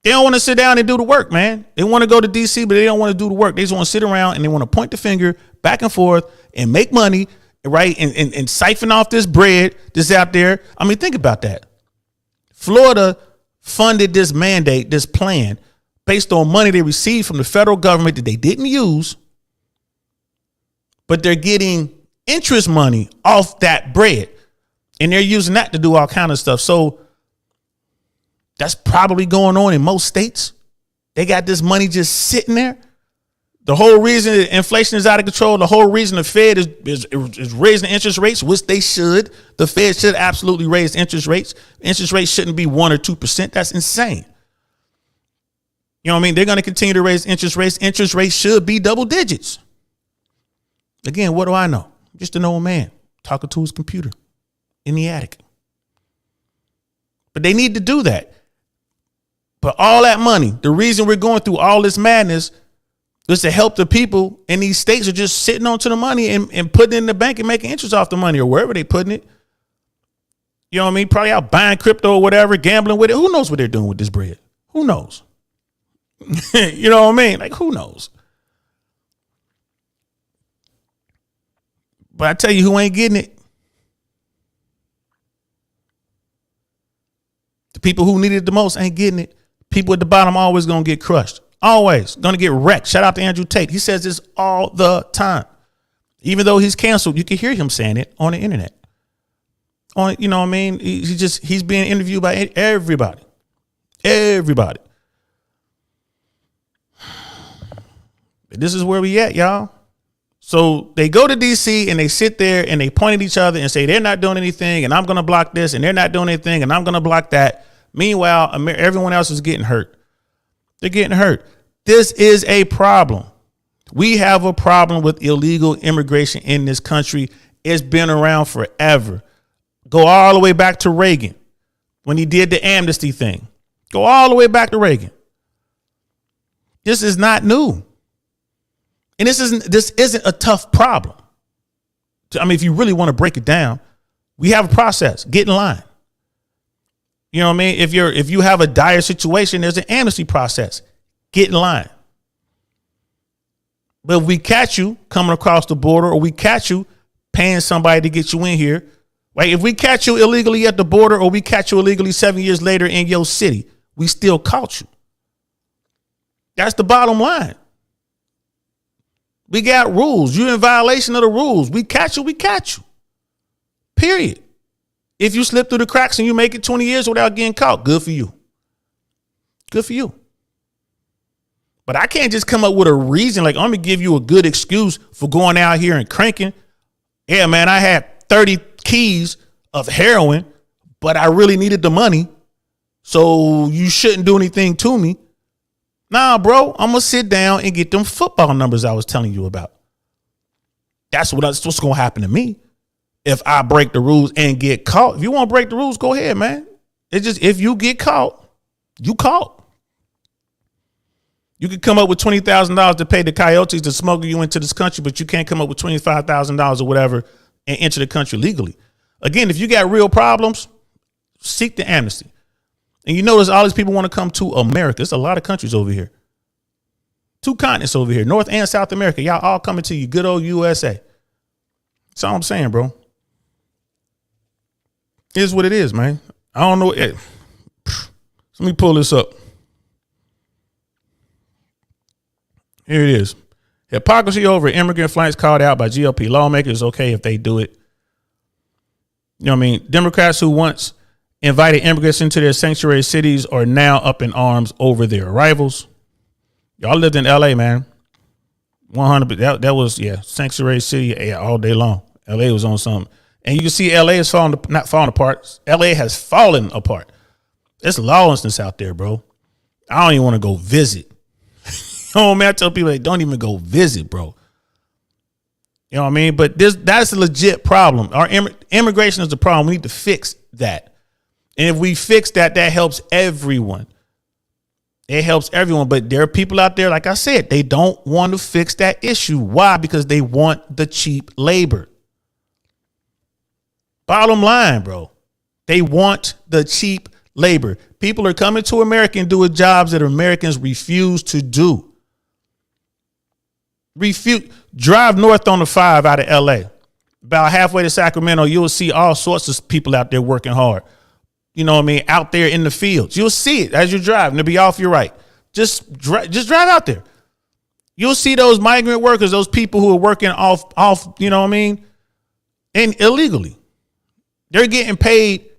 They don't want to sit down and do the work, man. They want to go to DC, but they don't want to do the work. They just want to sit around and they want to point the finger back and forth and make money, right? And siphon off this bread that's out there. I mean, think about that. Florida funded this mandate, this plan, based on money they received from the federal government that they didn't use, but they're getting interest money off that bread. And they're using that to do all kind of stuff. So that's probably going on in most states. They got this money just sitting there. The whole reason that inflation is out of control, the whole reason the Fed is raising interest rates, which they should. The Fed should absolutely raise interest rates. Interest rates shouldn't be 1 or 2%. That's insane. You know what I mean? They're going to continue to raise interest rates. Interest rates should be double digits. Again, what do I know? I'm just an old man talking to his computer in the attic. But they need to do that. But all that money, the reason we're going through all this madness is to help the people in these states are just sitting onto the money and putting it in the bank and making interest off the money or wherever they putting it. You know what I mean? Probably out buying crypto or whatever, gambling with it. Who knows what they're doing with this bread? Who knows? You know what I mean? Like, who knows? But I tell you who ain't getting it. The people who need it the most ain't getting it. People at the bottom always going to get crushed. Always going to get wrecked. Shout out to Andrew Tate. He says this all the time. Even though he's canceled, you can hear him saying it on the internet. You know what I mean? He's being interviewed by everybody. Everybody. This is where we at, y'all. So they go to DC and they sit there and they point at each other and say they're not doing anything and I'm going to block this and they're not doing anything and I'm going to block that. Meanwhile, everyone else is getting hurt. They're getting hurt. This is a problem. We have a problem with illegal immigration in this country. It's been around forever. Go all the way back to Reagan when he did the amnesty thing. Go all the way back to Reagan. This is not new. And this isn't a tough problem. I mean, if you really want to break it down, we have a process. Get in line. You know what I mean? If you have a dire situation, there's an amnesty process. Get in line. But if we catch you coming across the border or we catch you paying somebody to get you in here, right? If we catch you illegally at the border or we catch you illegally 7 years later in your city, we still caught you. That's the bottom line. We got rules. You're in violation of the rules. We catch you, we catch you. Period. If you slip through the cracks and you make it 20 years without getting caught, good for you. Good for you. But I can't just come up with a reason like, I'm going to give you a good excuse for going out here and cranking. Yeah, man, I had 30 keys of heroin, but I really needed the money. So you shouldn't do anything to me. Nah, bro, I'm going to sit down and get them football numbers I was telling you about. That's what's going to happen to me if I break the rules and get caught. If you want to break the rules, go ahead, man. It's just if you get caught, you caught. You could come up with $20,000 to pay the coyotes to smuggle you into this country, but you can't come up with $25,000 or whatever and enter the country legally. Again, if you got real problems, seek the amnesty. And you notice all these people want to come to America. There's a lot of countries over here. 2 continents over here, North and South America. Y'all all coming to you, good old USA. That's all I'm saying, bro. It is what it is, man. I don't know. Let me pull this up. Here it is. Hypocrisy over immigrant flights called out by GOP lawmakers. Okay if they do it. You know what I mean? Democrats who once invited immigrants into their sanctuary cities are now up in arms over their arrivals. Y'all lived in LA, man. 100. That was, sanctuary city all day long. LA was on something. And you can see LA is not falling apart. LA has fallen apart. There's lawlessness out there, bro. I don't even want to go visit. Oh, man, I tell people, like, don't even go visit, bro. You know what I mean? But that's a legit problem. Our immigration is the problem. We need to fix that. And if we fix that, that helps everyone. It helps everyone, but there are people out there, like I said, they don't want to fix that issue. Why? Because they want the cheap labor. Bottom line, bro. They want the cheap labor. People are coming to America and doing jobs that Americans refuse to do. Drive north on the 5 out of LA. About halfway to Sacramento, you'll see all sorts of people out there working hard. You know what I mean? Out there in the fields. You'll see it as you drive, and it'll be off your right. Just drive out there. You'll see those migrant workers, those people who are working off, you know what I mean? And illegally. They're getting paid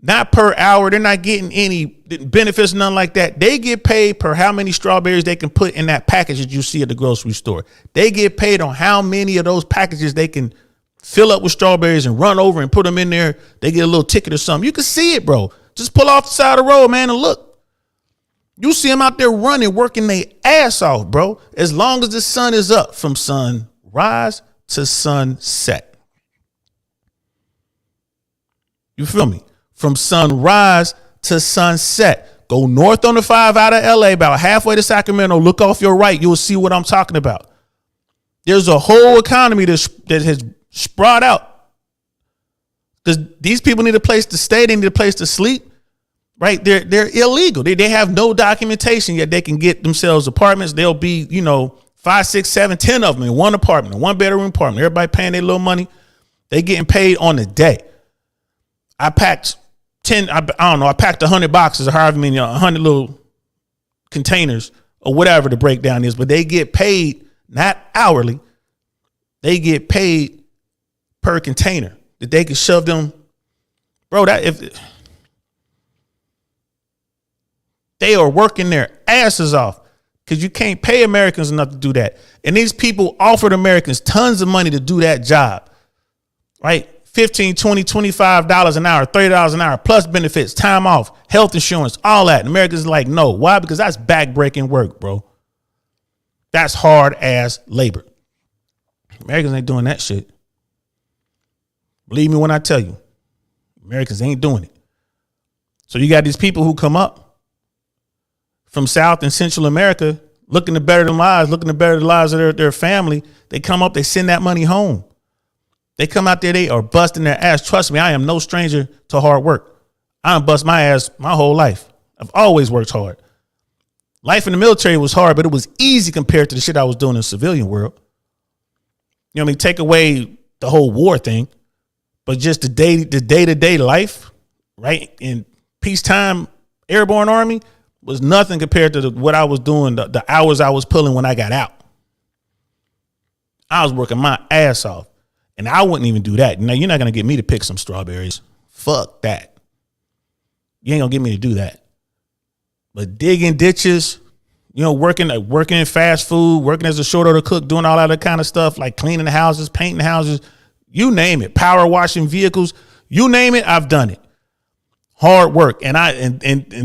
not per hour. They're not getting any benefits, nothing like that. They get paid per how many strawberries they can put in that package that you see at the grocery store. They get paid on how many of those packages they can fill up with strawberries and run over and put them in there. They get a little ticket or something. You can see it, bro. Just pull off the side of the road, man, and look. You see them out there running, working their ass off, bro. As long as the sun is up, from sunrise to sunset. You feel me? From sunrise to sunset. Go north on the 5 out of LA, about halfway to Sacramento. Look off your right. You'll see what I'm talking about. There's a whole economy that has sprout out, because these people need a place to stay. They need a place to sleep, right? They're illegal. They have no documentation, yet they can get themselves apartments. They'll be, 5, 6, 7, 10 of them in one apartment, a 1-bedroom apartment. Everybody paying their little money. They getting paid on the day. I packed 100 boxes or however many, 100 little containers or whatever the breakdown is, but they get paid not hourly. They get paid per container that they can shove them, bro. That if they are working their asses off, because you can't pay Americans enough to do that. And these people offered Americans tons of money to do that job, right? $15, $20, $25 an hour, $30 an hour, plus benefits, time off, health insurance, all that. And Americans are like, no. Why? Because that's backbreaking work, bro. That's hard ass labor. Americans ain't doing that shit. Believe me when I tell you, Americans ain't doing it. So you got these people who come up from South and Central America looking to better their lives, looking to better the lives of their family. They come up, they send that money home. They come out there, they are busting their ass. Trust me, I am no stranger to hard work. I done bust my ass my whole life. I've always worked hard. Life in the military was hard, but it was easy compared to the shit I was doing in the civilian world. You know what I mean? Take away the whole war thing, but just the day-to-day life, right? In peacetime airborne army was nothing compared to what I was doing, the hours I was pulling when I got out. I was working my ass off. And I wouldn't even do that. Now, you're not going to get me to pick some strawberries. Fuck that. You ain't going to get me to do that. But digging ditches, working in fast food, working as a short order cook, doing all that kind of stuff, like cleaning the houses, painting the houses, you name it, power washing vehicles, you name it, I've done it. Hard work. And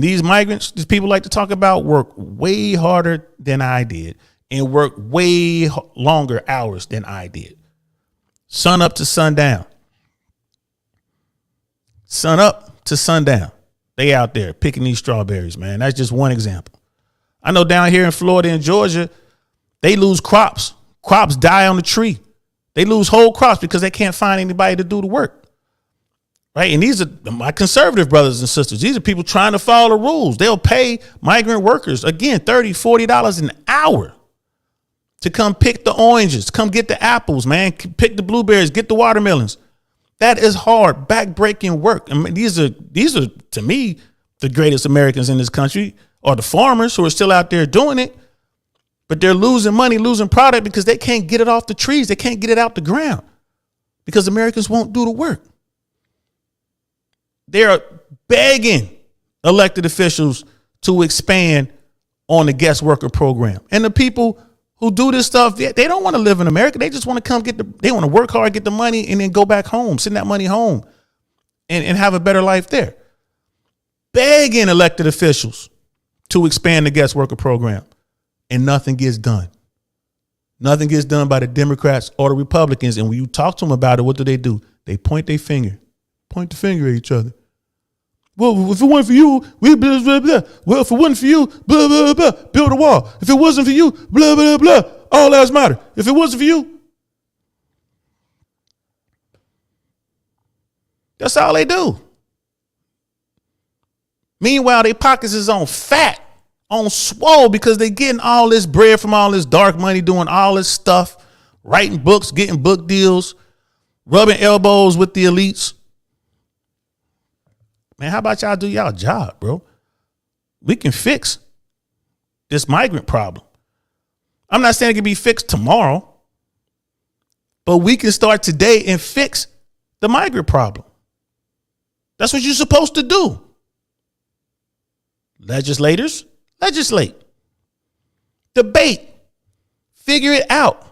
these migrants, these people like to talk about, work way harder than I did and work way longer hours than I did. Sun up to sundown. Sun up to sundown. They out there picking these strawberries, man. That's just one example. I know down here in Florida and Georgia, they lose crops. Crops die on the tree. They lose whole crops because they can't find anybody to do the work. Right? And these are my conservative brothers and sisters. These are people trying to follow the rules. They'll pay migrant workers, again, $30, $40 an hour to come pick the oranges, come get the apples, man, pick the blueberries, get the watermelons. That is hard, backbreaking work. I mean, these are to me the greatest Americans in this country, are the farmers who are still out there doing it, but they're losing money, losing product because they can't get it off the trees. They can't get it out the ground because Americans won't do the work. They're begging elected officials to expand on the guest worker program. And the people who do this stuff, they don't want to live in America. They just want to come they want to work hard, get the money, and then go back home, send that money home and have a better life there. Begging elected officials to expand the guest worker program, and nothing gets done. Nothing gets done by the Democrats or the Republicans. And when you talk to them about it, what do? They point the finger at each other. Well, if it wasn't for you, we blah, blah, blah. Well, if it wasn't for you, blah, blah, blah, build a wall. If it wasn't for you, blah, blah, blah, all lives matter. If it wasn't for you. That's all they do. Meanwhile, their pockets is on fat, on swole, because they getting all this bread from all this dark money, doing all this stuff, writing books, getting book deals, rubbing elbows with the elites. Man, how about y'all do y'all job, bro? We can fix this migrant problem. I'm not saying it can be fixed tomorrow, but we can start today and fix the migrant problem. That's what you're supposed to do. Legislators, legislate. Debate. Figure it out.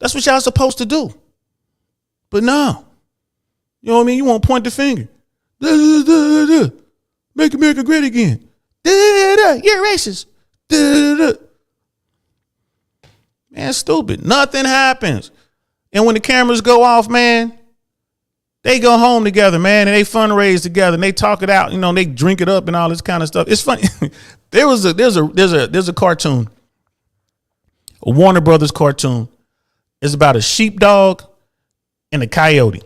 That's what y'all supposed to do. But no. You know what I mean? You won't point the finger. Make America great again. You're racist. Man, stupid. Nothing happens. And when the cameras go off, man, they go home together, man, and they fundraise together and they talk it out. You know, they drink it up and all this kind of stuff. It's funny. There's a cartoon, a Warner Brothers cartoon. It's about a sheepdog and a coyote.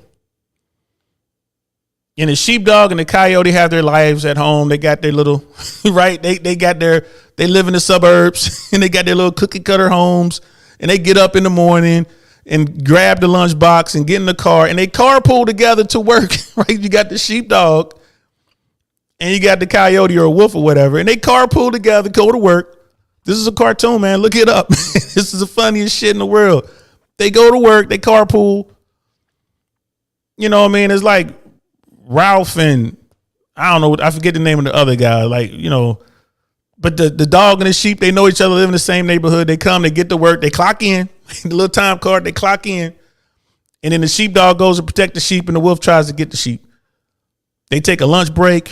And the sheepdog and the coyote have their lives at home. They got their little, right? They live in the suburbs and they got their little cookie cutter homes, and they get up in the morning and grab the lunchbox and get in the car and they carpool together to work, right? You got the sheepdog and you got the coyote or a wolf or whatever, and they carpool together, go to work. This is a cartoon, man. Look it up. This is the funniest shit in the world. They go to work, they carpool. You know what I mean? It's like Ralph and I don't know, I forget the name of the other guy, like, you know, but the dog and the sheep, they know each other, live in the same neighborhood. They come, they get to work, they clock in, the little time card, they clock in. And then the sheepdog goes to protect the sheep and the wolf tries to get the sheep. They take a lunch break.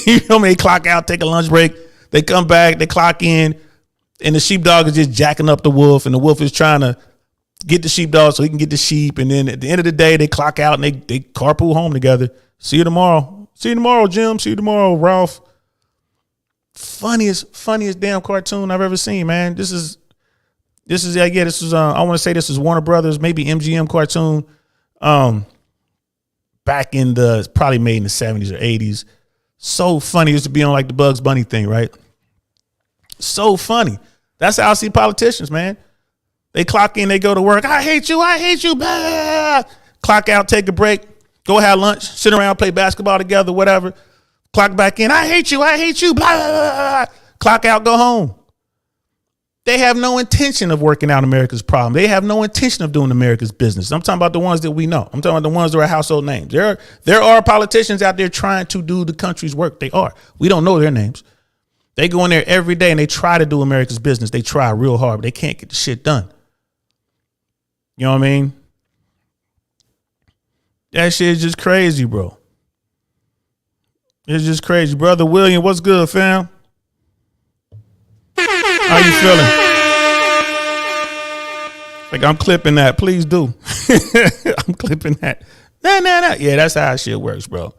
You know what I mean? They clock out, take a lunch break. They come back, they clock in, and the sheepdog is just jacking up the wolf, and the wolf is trying to get the sheepdog so he can get the sheep. And then at the end of the day, they clock out and they carpool home together. See you tomorrow. See you tomorrow, Jim. See you tomorrow, Ralph. Funniest damn cartoon I've ever seen, man. This is I want to say this is Warner Brothers, maybe MGM cartoon. Back in probably made in the 70s or 80s. So funny. It used to be on like the Bugs Bunny thing, right? So funny. That's how I see politicians, man. They clock in, they go to work. I hate you. Blah. Clock out, take a break, go have lunch, sit around, play basketball together, whatever. Clock back in. I hate you. Blah. Clock out, go home. They have no intention of working out America's problem. They have no intention of doing America's business. I'm talking about the ones that we know. I'm talking about the ones that are household names. There are politicians out there trying to do the country's work. They are. We don't know their names. They go in there every day and they try to do America's business. They try real hard, but they can't get the shit done. You know what I mean? That shit is just crazy, bro. It's just crazy. Brother William, what's good, fam? How you feeling? Like, I'm clipping that. Please do. I'm clipping that. Nah. Yeah, that's how shit works, bro.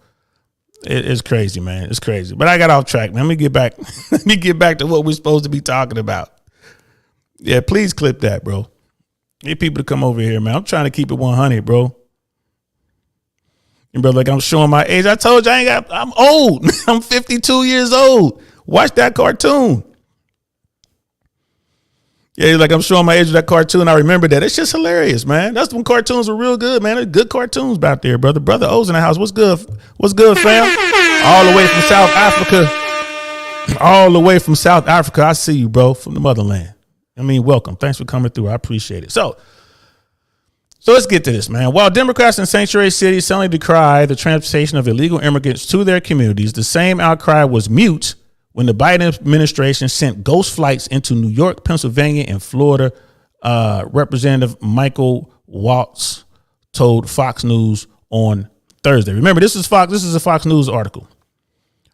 It's crazy, man. It's crazy. But I got off track, man. Let me get back. Let me get back to what we're supposed to be talking about. Yeah, please clip that, bro. Get people to come over here, man. I'm trying to keep it 100, bro. And brother, like, I'm showing my age. I told you I'm old. I'm 52 years old. Watch that cartoon. Yeah, like, I'm showing my age of that cartoon. I remember that. It's just hilarious, man. That's when cartoons were real good, man. There's good cartoons out there, brother. Brother O's in the house. What's good? What's good, fam? All the way from South Africa. All the way from South Africa. I see you, bro, from the motherland. I mean, welcome. Thanks for coming through. I appreciate it. So let's get to this, man. While Democrats in sanctuary cities suddenly decry the transportation of illegal immigrants to their communities, the same outcry was mute when the Biden administration sent ghost flights into New York, Pennsylvania, and Florida. Representative Michael Waltz told Fox News on Thursday. Remember, this is a Fox News article.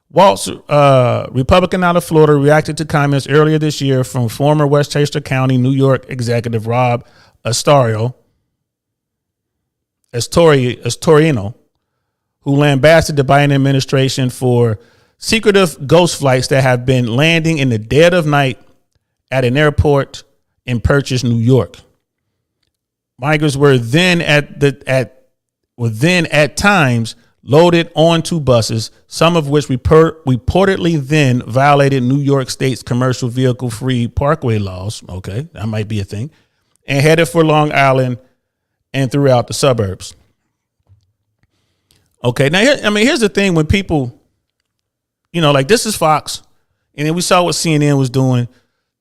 Waltz, Republican out of Florida, reacted to comments earlier this year from former Westchester County, New York executive Rob Astorino, who lambasted the Biden administration for secretive ghost flights that have been landing in the dead of night at an airport in Purchase, New York. Migrants were then at times loaded onto buses, some of which reportedly then violated New York State's commercial vehicle free parkway laws. Okay, that might be a thing. And headed for Long Island and throughout the suburbs. Okay, now here's the thing: when people, like this is Fox, and then we saw what CNN was doing.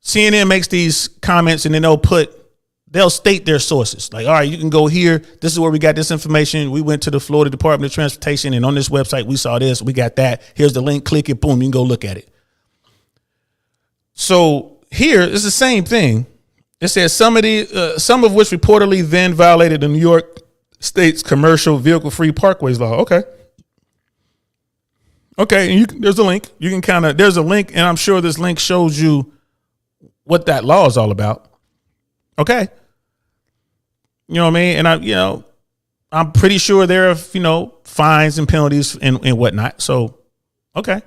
CNN makes these comments and then they'll state their sources. Like, all right, you can go here. This is where we got this information. We went to the Florida Department of Transportation, and on this website, we saw this. We got that. Here's the link. Click it. Boom. You can go look at it. So here it's the same thing. It says some of which reportedly then violated the New York State's commercial vehicle free parkways law. Okay. And there's a link. You can there's a link, and I'm sure this link shows you what that law is all about. Okay. You know what I mean? And I'm pretty sure there are, fines and penalties and whatnot. So, okay.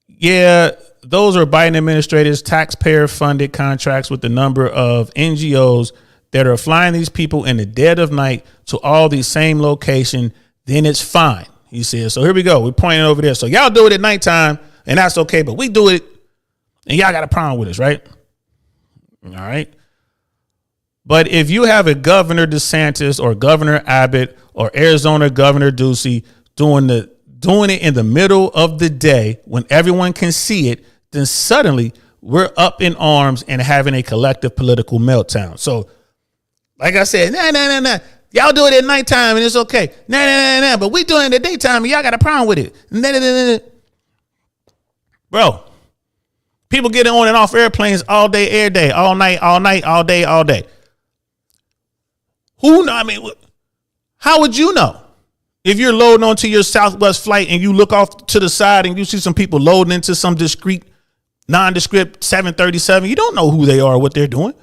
Yeah, those are Biden administrators' taxpayer funded contracts with the number of NGOs that are flying these people in the dead of night to all these same location. Then it's fine. He says, so here we go. We're pointing over there. So y'all do it at nighttime and that's okay. But we do it and y'all got a problem with us, right? All right. But if you have a Governor DeSantis or Governor Abbott or Arizona Governor Ducey doing it in the middle of the day when everyone can see it, then suddenly we're up in arms and having a collective political meltdown. So, like I said, nah. Y'all do it at nighttime and it's okay. Nah. But we doing it in the daytime and y'all got a problem with it. Nah. Bro. People get on and off airplanes all day, every day, all night, all day. Who know? I mean, how would you know? If you're loading onto your Southwest flight and you look off to the side and you see some people loading into some nondescript 737, you don't know who they are or what they're doing.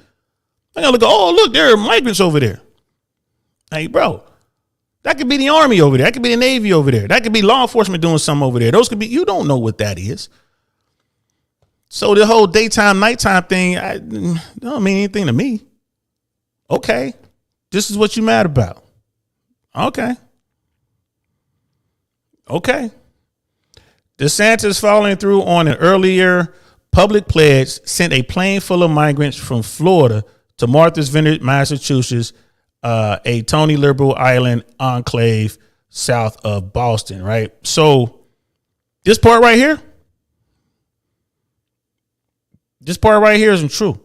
I gotta look, there are migrants over there. Hey, bro, that could be the Army over there. That could be the Navy over there. That could be law enforcement doing something over there. Those could be, you don't know what that is. So the whole daytime, nighttime thing, don't mean anything to me. Okay. This is what you mad about. Okay. DeSantis following through on an earlier public pledge sent a plane full of migrants from Florida to Martha's Vineyard, Massachusetts, a Tony liberal island enclave south of Boston, right? So this part right here isn't true.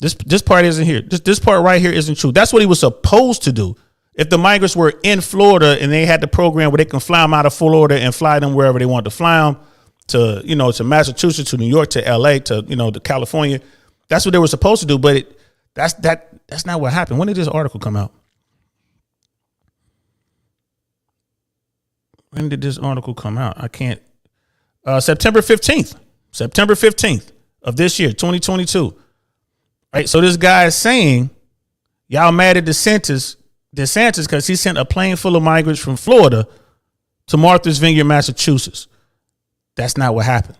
This part isn't here. This part right here isn't true. That's what he was supposed to do. If the migrants were in Florida and they had the program where they can fly them out of Florida and fly them wherever they want to fly them to Massachusetts, to New York, to LA, to California, that's what they were supposed to do. But that's not what happened. When did this article come out? When did this article come out? I can't. September 15th of this year, 2022. Right. So this guy is saying y'all mad at DeSantis because he sent a plane full of migrants from Florida to Martha's Vineyard, Massachusetts. That's not what happened.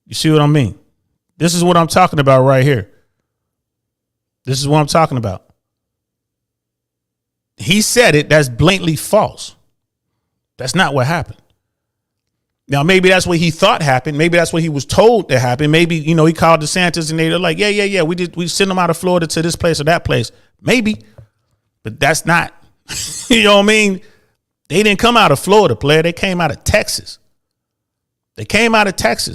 You see what I mean? This is what I'm talking about right here. This is what I'm talking about. He said it. That's blatantly false. That's not what happened. Now, maybe that's what he thought happened. Maybe that's what he was told to happen. Maybe, he called DeSantis and they're like, yeah. We sent them out of Florida to this place or that place. Maybe. But that's not, you know what I mean? They didn't come out of Florida, player. They came out of Texas.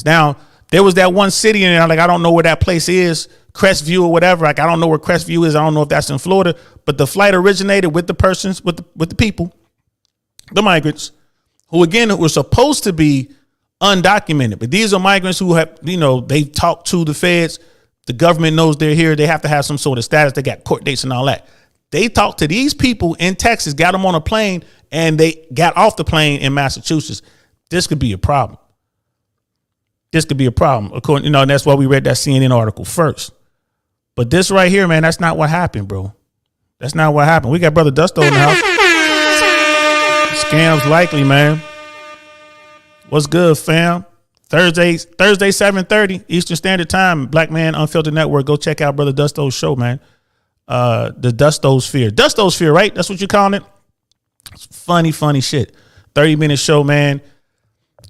Now, there was that one city in there, like, I don't know where that place is, Crestview or whatever. Like, I don't know where Crestview is. I don't know if that's in Florida. But the flight originated with the persons, with the people, the migrants, who, again, were supposed to be undocumented. But these are migrants who have, they've talked to the feds. The government knows they're here. They have to have some sort of status. They got court dates and all that. They talked to these people in Texas, got them on a plane, and they got off the plane in Massachusetts. This could be a problem. According, and that's why we read that CNN article first. But this right here, man, that's not what happened, bro. That's not what happened. We got Brother Dusto in the house. Scams likely, man. What's good, fam? Thursday, 7:30 Eastern Standard Time. Black Man Unfiltered Network. Go check out Brother Dusto's show, man. The Dustosphere. Dustosphere, right? That's what you calling it? It's funny shit. 30-minute show, man.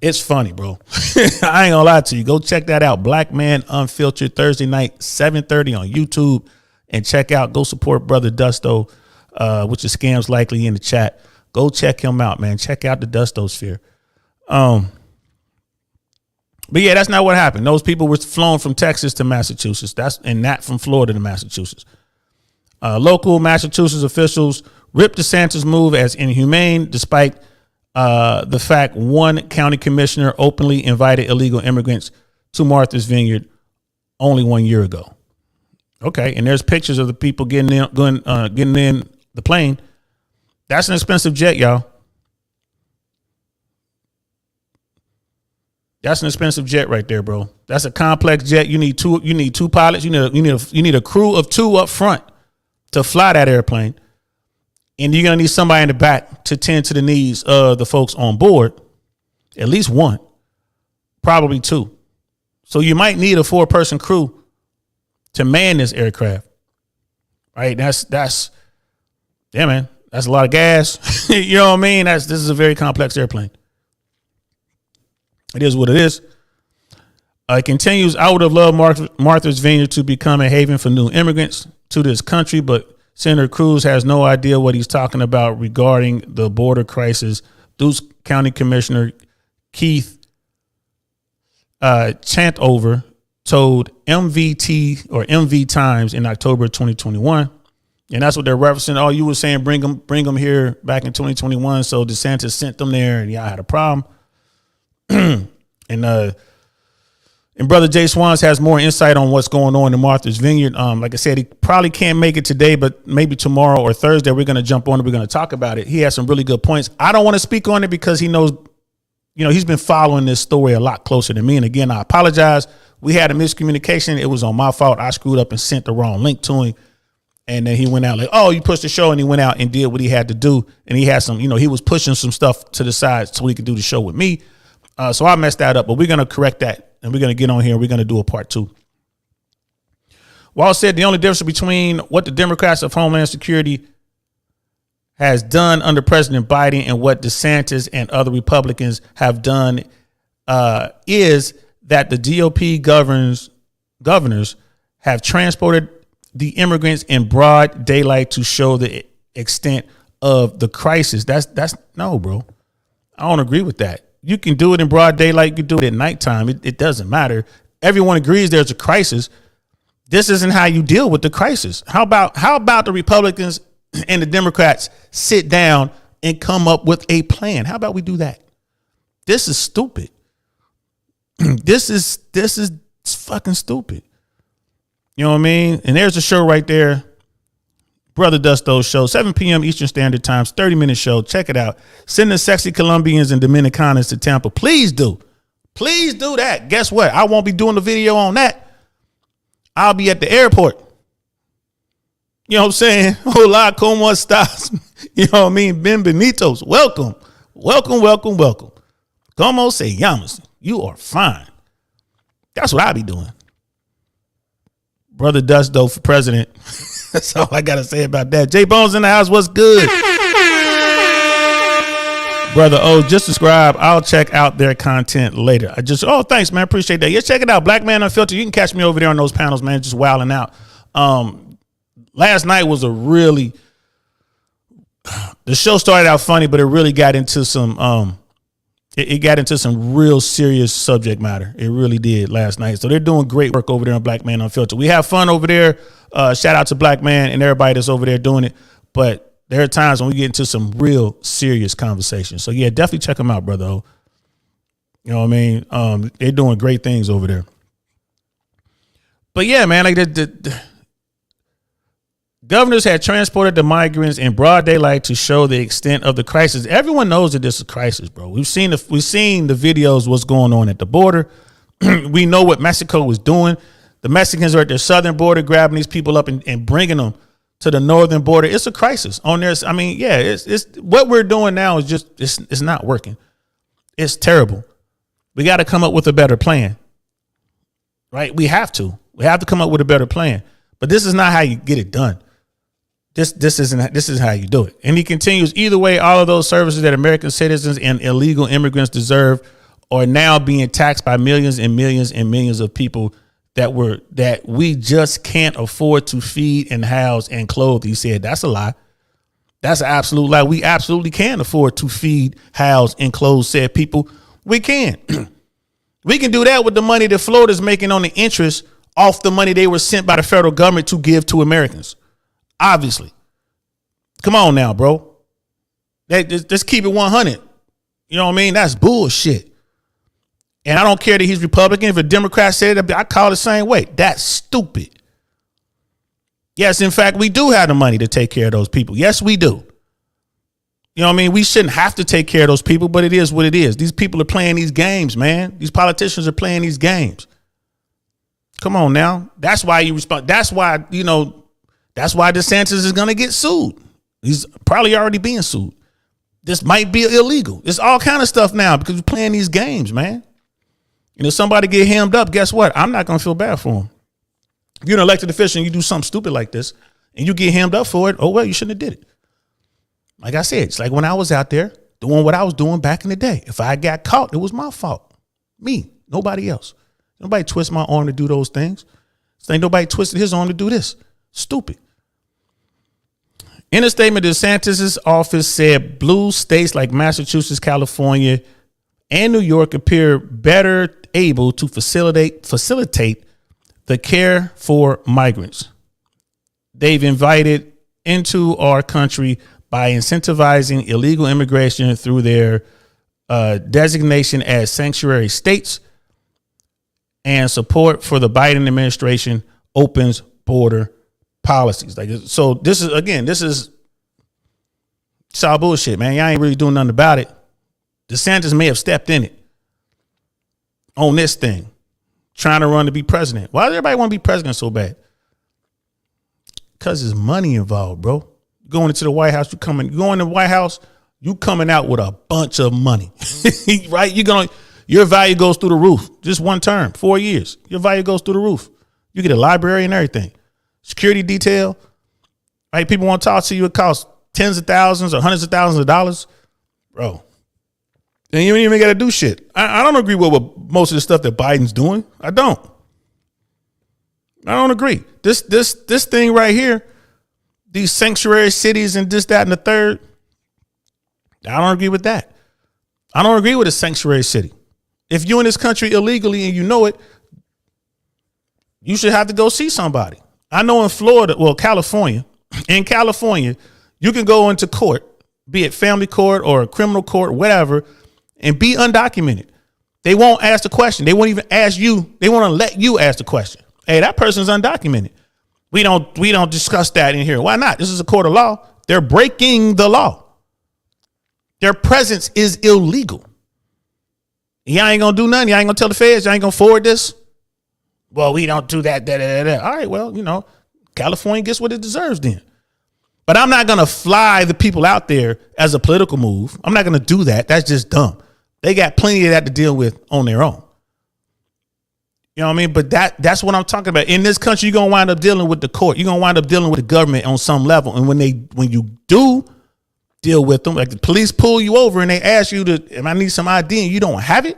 It's funny, bro. I ain't gonna lie to you. Go check that out. Black Man Unfiltered, Thursday night, 7:30 on YouTube. And go support Brother Dusto, which is Scams Likely in the chat. Go check him out, man. Check out the Dustosphere. But yeah, that's not what happened. Those people were flown from Texas to Massachusetts. And not from Florida to Massachusetts. Local Massachusetts officials ripped DeSantis' move as inhumane, despite the fact one county commissioner openly invited illegal immigrants to Martha's Vineyard only 1 year ago. Okay, and there's pictures of the people getting in the plane. That's an expensive jet, y'all. That's an expensive jet right there, bro. That's a complex jet. You need two pilots. You need a crew of two up front to fly that airplane. And you're gonna need somebody in the back to tend to the needs of the folks on board. At least one, probably two. So you might need a 4-person crew to man this aircraft. Right? That's yeah, man. That's a lot of gas. You know what I mean? This is a very complex airplane. It is what it is. It continues. I would have loved Martha's Vineyard to become a haven for new immigrants to this country, but Senator Cruz has no idea what he's talking about regarding the border crisis. Dukes County Commissioner Keith Chantover told MV Times in October 2021, and that's what they're referencing. Oh, you were saying bring them here back in 2021, so DeSantis sent them there, and y'all had a problem. And Brother Jswans has more insight on what's going on in Martha's Vineyard. Like I said, he probably can't make it today, but maybe tomorrow or Thursday we're going to jump on and we're going to talk about it. He has some really good points. I don't want to speak on it because he knows, he's been following this story a lot closer than me. And again, I apologize. We had a miscommunication. It was on my fault. I screwed up and sent the wrong link to him. And then he went out like, oh, you pushed the show, and he went out and did what he had to do. And he had some, he was pushing some stuff to the side so he could do the show with me. So I messed that up, but we're going to correct that, and we're going to get on here, and we're going to do a part 2. Wall said the only difference between what the Democrats of Homeland Security has done under President Biden and what DeSantis and other Republicans have done is that the GOP governors have transported the immigrants in broad daylight to show the extent of the crisis. That's no, bro. I don't agree with that. You can do it in broad daylight. You can do it at nighttime. It doesn't matter. Everyone agrees there's a crisis. This isn't how you deal with the crisis. How about the Republicans and the Democrats sit down and come up with a plan? How about we do that? This is stupid. This is fucking stupid. You know what I mean? And there's a show right there. Brother Dusto's show, 7 p.m. Eastern Standard Time, 30-minute show. Check it out. Send the sexy Colombians and Dominicanas to Tampa. Please do. Please do that. Guess what? I won't be doing the video on that. I'll be at the airport. You know what I'm saying? Hola, como estas? You know what I mean? Bienvenidos. Welcome. Welcome, welcome, welcome. Como se llamas? You are fine. That's what I be doing. Brother Dusto for president. That's all I got to say about that. J Bones in the house. What's good? Brother O, just subscribe. I'll check out their content later. Thanks, man. Appreciate that. Yeah, check it out. Black Man Unfiltered. You can catch me over there on those panels, man. Just wilding out. Last night was the show started out funny, but it really got into some, it got into some real serious subject matter. It really did last night. So they're doing great work over there on Black Man Unfiltered. We have fun over there. Shout out to Black Man and everybody that's over there doing it. But there are times when we get into some real serious conversations. So yeah, definitely check them out, brother. You know what I mean? They're doing great things over there. But yeah, man, like the governors had transported the migrants in broad daylight to show the extent of the crisis. Everyone knows that this is a crisis, bro. We've seen the videos, what's going on at the border. We know what Mexico was doing. The Mexicans are at their southern border, grabbing these people up and bringing them to the northern border. It's a crisis on there. I mean, yeah, it's what we're doing now is just it's not working. It's terrible. We got to come up with a better plan, right? We have to come up with a better plan. But this is not how you get it done. This is how you do it. And he continues, either way, all of those services that American citizens and illegal immigrants deserve are now being taxed by millions and millions and millions of people that we just can't afford to feed and house and clothe. He said, that's a lie. That's an absolute lie. We absolutely can afford to feed, house, and clothe said people. We can. We can do that with the money that Florida's making on the interest off the money they were sent by the federal government to give to Americans. Obviously. Come on now, bro. Just keep it 100. You know what I mean? That's bullshit. And I don't care that he's Republican. If a Democrat said it, I call it the same way. That's stupid. Yes, in fact, we do have the money to take care of those people. Yes, we do. You know what I mean? We shouldn't have to take care of those people, but it is what it is. These people are playing these games, man. These politicians are playing these games. Come on now. That's why you respond. That's why DeSantis is going to get sued. He's probably already being sued. This might be illegal. It's all kind of stuff now because we're playing these games, man. And if somebody get hemmed up, guess what? I'm not going to feel bad for him. If you're an elected official and you do something stupid like this and you get hemmed up for it, oh, well, you shouldn't have did it. Like I said, it's like when I was out there doing what I was doing back in the day. If I got caught, it was my fault. Me, nobody else. Nobody twist my arm to do those things. Ain't nobody twisted his arm to do this. Stupid. In a statement, DeSantis' office said blue states like Massachusetts, California, and New York appear better able to facilitate the care for migrants they've invited into our country by incentivizing illegal immigration through their designation as sanctuary states, and support for the Biden administration opens border policies. Like, so this is it's all bullshit, man. Y'all ain't really doing nothing about it. DeSantis may have stepped in it on this thing, trying to run to be president. Why does everybody want to be president so bad? Because there's money involved, bro. Going into the White House, you going to the White House, you coming out with a bunch of money, right? Your value goes through the roof. Just one term, 4 years. Your value goes through the roof. You get a library and everything. Security detail. Right? People want to talk to you. It costs tens of thousands or hundreds of thousands of dollars. Bro. And you ain't even got to do shit. I don't agree with most of the stuff that Biden's doing. I don't agree. This thing right here, these sanctuary cities and this, that, and the third, I don't agree with that. I don't agree with a sanctuary city. If you're in this country illegally and you know it, you should have to go see somebody. I know in Florida, in California, you can go into court, be it family court or a criminal court, whatever, and be undocumented. They won't ask the question. They won't even ask you. They want to let you ask the question. Hey, that person's undocumented. We don't discuss that in here. Why not? This is a court of law. They're breaking the law. Their presence is illegal. Y'all ain't gonna do nothing. Y'all ain't gonna tell the feds. Y'all ain't gonna forward this. Well, we don't do that. All right. Well, California gets what it deserves then. But I'm not gonna fly the people out there as a political move. I'm not gonna do that. That's just dumb. They got plenty of that to deal with on their own. You know what I mean? But that's what I'm talking about. In this country, you're gonna wind up dealing with the court. You're gonna wind up dealing with the government on some level. And when you do deal with them, like the police pull you over and they ask you if I need some ID and you don't have it,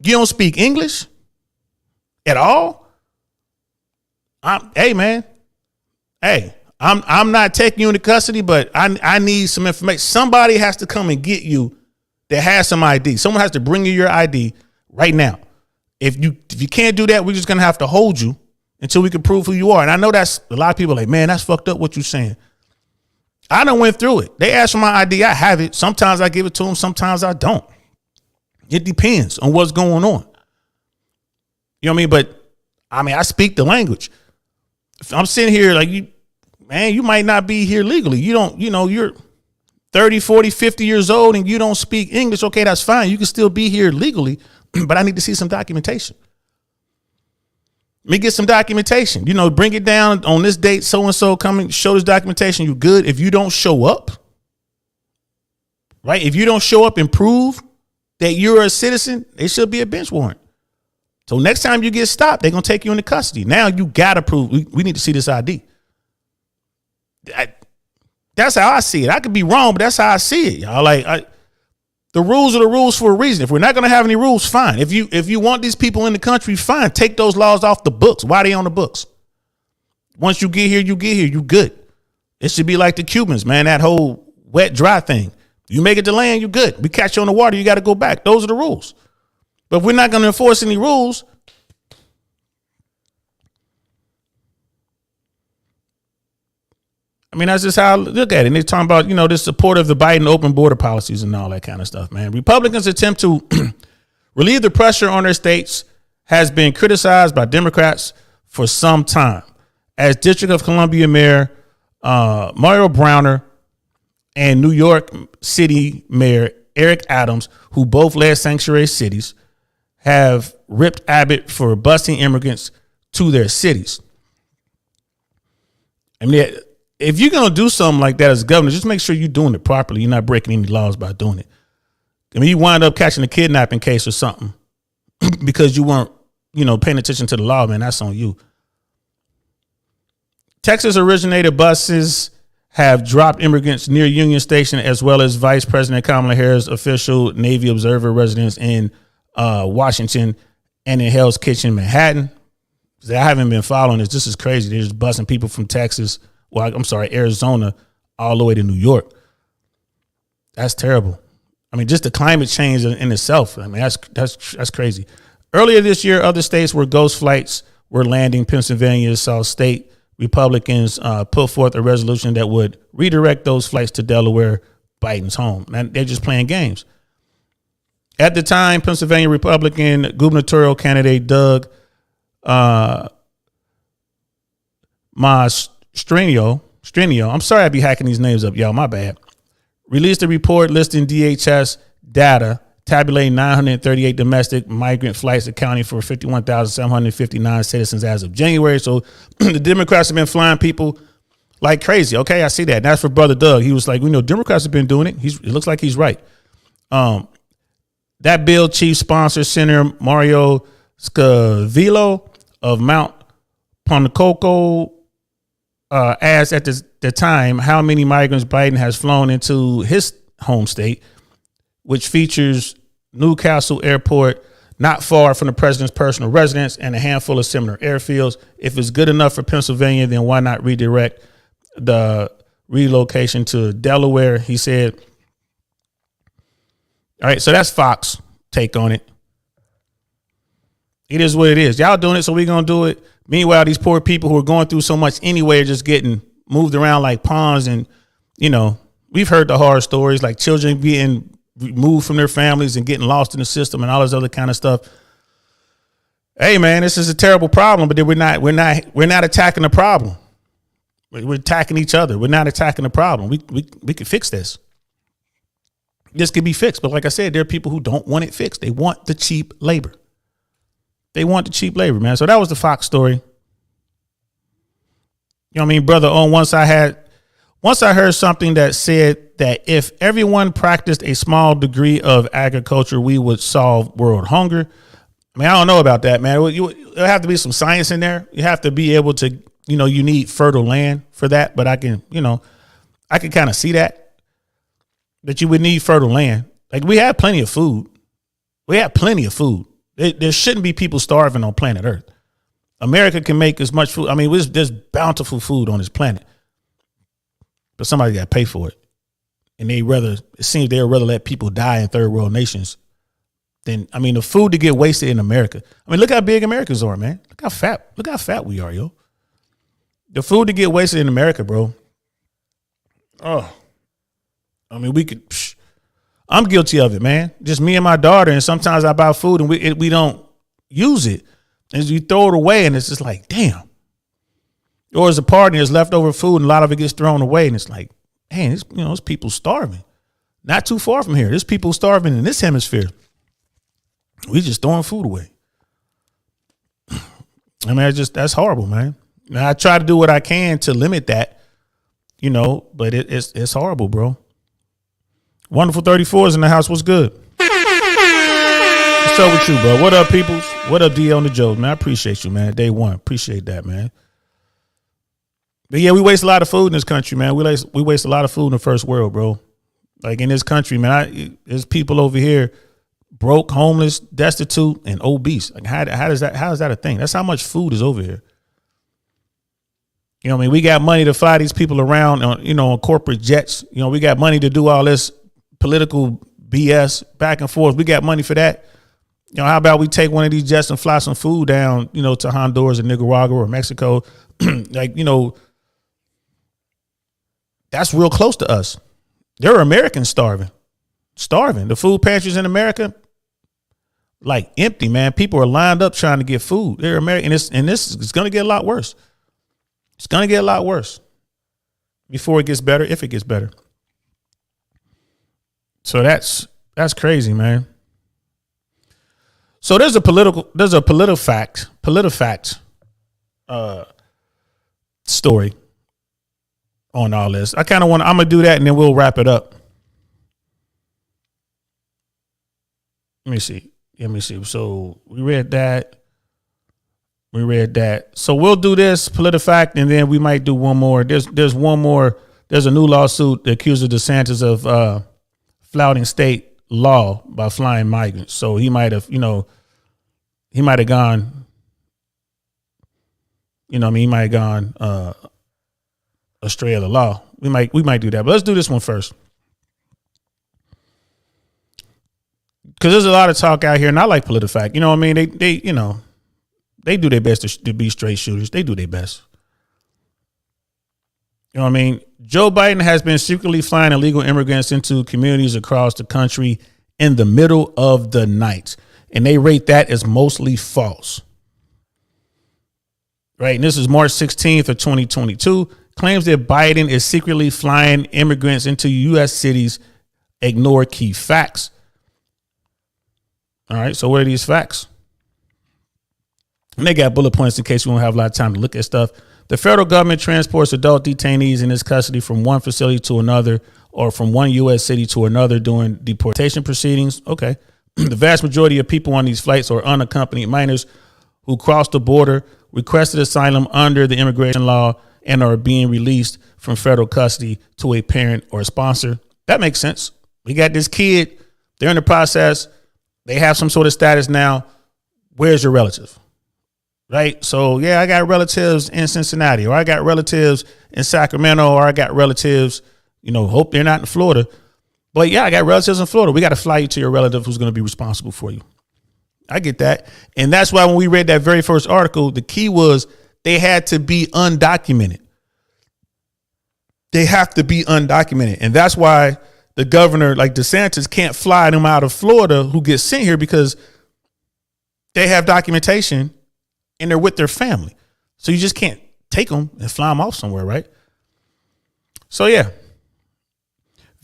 you don't speak English at all. I'm not taking you into custody, but I need some information. Somebody has to come and get you that has some ID. Someone has to bring you your ID right now. If you can't do that, we're just gonna have to hold you until we can prove who you are. And I know that's a lot of people are like, man, that's fucked up what you're saying. I done went through it. They ask for my ID. I have it. Sometimes I give it to them. Sometimes I don't. It depends on what's going on. You know what I mean? But I speak the language. If I'm sitting here like you might not be here legally. You're 30, 40, 50 years old and you don't speak English. Okay, that's fine. You can still be here legally, but I need to see some documentation. Let me get some documentation. Bring it down on this date, so-and-so coming, show this documentation. You good. If you don't show up, right? If you don't show up and prove that you're a citizen, it should be a bench warrant. So next time you get stopped, they're going to take you into custody. Now you got to prove, we need to see this ID. That's how I see it. I could be wrong, but that's how I see it, y'all. The rules are the rules for a reason. If we're not going to have any rules, fine. If you want these people in the country, fine. Take those laws off the books. Why are they on the books? Once you get here, you good. It should be like the Cubans, man, that whole wet, dry thing. You make it to land, you good. We catch you on the water, you got to go back. Those are the rules. But if we're not going to enforce any rules, that's just how I look at it. And they're talking about, the support of the Biden open border policies and all that kind of stuff, man. Republicans' attempt to relieve the pressure on their states has been criticized by Democrats for some time. As District of Columbia Mayor Mario Browner and New York City Mayor Eric Adams, who both led sanctuary cities, have ripped Abbott for busing immigrants to their cities. If you're going to do something like that as governor, just make sure you're doing it properly. You're not breaking any laws by doing it. You wind up catching a kidnapping case or something because you weren't, paying attention to the law, man, that's on you. Texas originated buses have dropped immigrants near Union Station, as well as Vice President Kamala Harris' official Navy observer residence in Washington and in Hell's Kitchen, Manhattan. I haven't been following this. This is crazy. They're just busing people from Texas. Well, I'm sorry, Arizona, all the way to New York. That's terrible. Just the climate change in itself. That's crazy. Earlier this year, other states where ghost flights were landing, Pennsylvania saw state Republicans put forth a resolution that would redirect those flights to Delaware, Biden's home. And they're just playing games. At the time, Pennsylvania Republican gubernatorial candidate Doug Strenio, I'm sorry I be hacking these names up, y'all, my bad, released a report listing DHS data tabulating 938 domestic migrant flights accounting for 51,759 citizens as of January. So the Democrats have been flying people like crazy. Okay, I see that. And that's for Brother Doug. He was like, Democrats have been doing it. It looks like he's right. That bill chief sponsor, Senator Mario Scavillo of Mount Pontecoco, asked at the time how many migrants Biden has flown into his home state, which features Newcastle Airport, not far from the president's personal residence, and a handful of similar airfields. If it's good enough for Pennsylvania, then why not redirect the relocation to Delaware, he said. All right, so that's Fox take on it. It is what it is. Y'all doing it, so we're going to do it. Meanwhile, these poor people who are going through so much anyway are just getting moved around like pawns. And, we've heard the horror stories, like children being removed from their families and getting lost in the system and all this other kind of stuff. Hey, man, this is a terrible problem, but we're not attacking the problem. We're attacking each other. We're not attacking the problem. We could fix this. This could be fixed. But like I said, there are people who don't want it fixed. They want the cheap labor. Man. So that was the Fox story. Brother? Once I heard something that said that if everyone practiced a small degree of agriculture, we would solve world hunger. I don't know about that, man. There'll have to be some science in there. You have to be able to, you need fertile land for that. But I can kind of see that you would need fertile land. Like, we have plenty of food. There shouldn't be people starving on planet Earth. America can make as much food. There's bountiful food on this planet, but somebody got to pay for it. And it seems they'd rather let people die in third world nations than, the food to get wasted in America. Look how big Americans are, man. Look how fat we are, yo. The food to get wasted in America, bro. Oh, we could. I'm guilty of it, man. Just me and my daughter, and sometimes I buy food and we don't use it, and you throw it away, and it's just like, damn. Or it's a party, and there's leftover food, and a lot of it gets thrown away, and it's like, man, there's people starving. Not too far from here, there's people starving in this hemisphere. We just throwing food away. I mean, that's horrible, man. Now, I try to do what I can to limit that, but it's horrible, bro. Wonderful 34 is in the house. What's good? What's up with you, bro? What up, peoples? What up, D on the Joes, man? I appreciate you, man. Day one. Appreciate that, man. But yeah, we waste a lot of food in this country, man. We waste a lot of food in the first world, bro. Like in this country, man, there's people over here broke, homeless, destitute, and obese. Like how is that a thing? That's how much food is over here. I mean, we got money to fly these people around on corporate jets. We got money to do all this political BS back and forth. We got money for that. How about we take one of these jets and fly some food down, to Honduras or Nicaragua or Mexico? That's real close to us. There are Americans starving. The food pantries in America, like empty, man. People are lined up trying to get food. They're American, and this is going to get a lot worse. It's going to get a lot worse before it gets better, if it gets better. So that's crazy, man. So there's a PolitiFact story on all this. I'm gonna do that and then we'll wrap it up. Let me see. So we read that. So we'll do this PolitiFact and then we might do one more. There's one more. There's a new lawsuit that accuses DeSantis of flouting state law by flying migrants. So he might have gone, he might have gone astray of the law. We might do that, but let's do this one first. Because there's a lot of talk out here, and I like PolitiFact. You know what I mean? They do their best to be straight shooters. They do their best. You know what I mean? Joe Biden has been secretly flying illegal immigrants into communities across the country in the middle of the night, and they rate that as mostly false. Right, and this is March 16th of 2022. Claims that Biden is secretly flying immigrants into U.S. cities ignore key facts. All right, so what are these facts? And they got bullet points in case we don't have a lot of time to look at stuff. The federal government transports adult detainees in its custody from one facility to another or from one U.S. city to another during deportation proceedings. Okay. The vast majority of people on these flights are unaccompanied minors who crossed the border, requested asylum under the immigration law, and are being released from federal custody to a parent or a sponsor. That makes sense. We got this kid. They're in the process. They have some sort of status now. Where's your relative? Right. So, yeah, I got relatives in Cincinnati, or I got relatives in Sacramento, or I got relatives, hope they're not in Florida. But, yeah, I got relatives in Florida. We got to fly you to your relative who's going to be responsible for you. I get that. And that's why when we read that very first article, the key was they had to be undocumented. They have to be undocumented. And that's why the governor, like DeSantis, can't fly them out of Florida who get sent here because they have documentation and they're with their family. So you just can't take them and fly them off somewhere, right? So, yeah.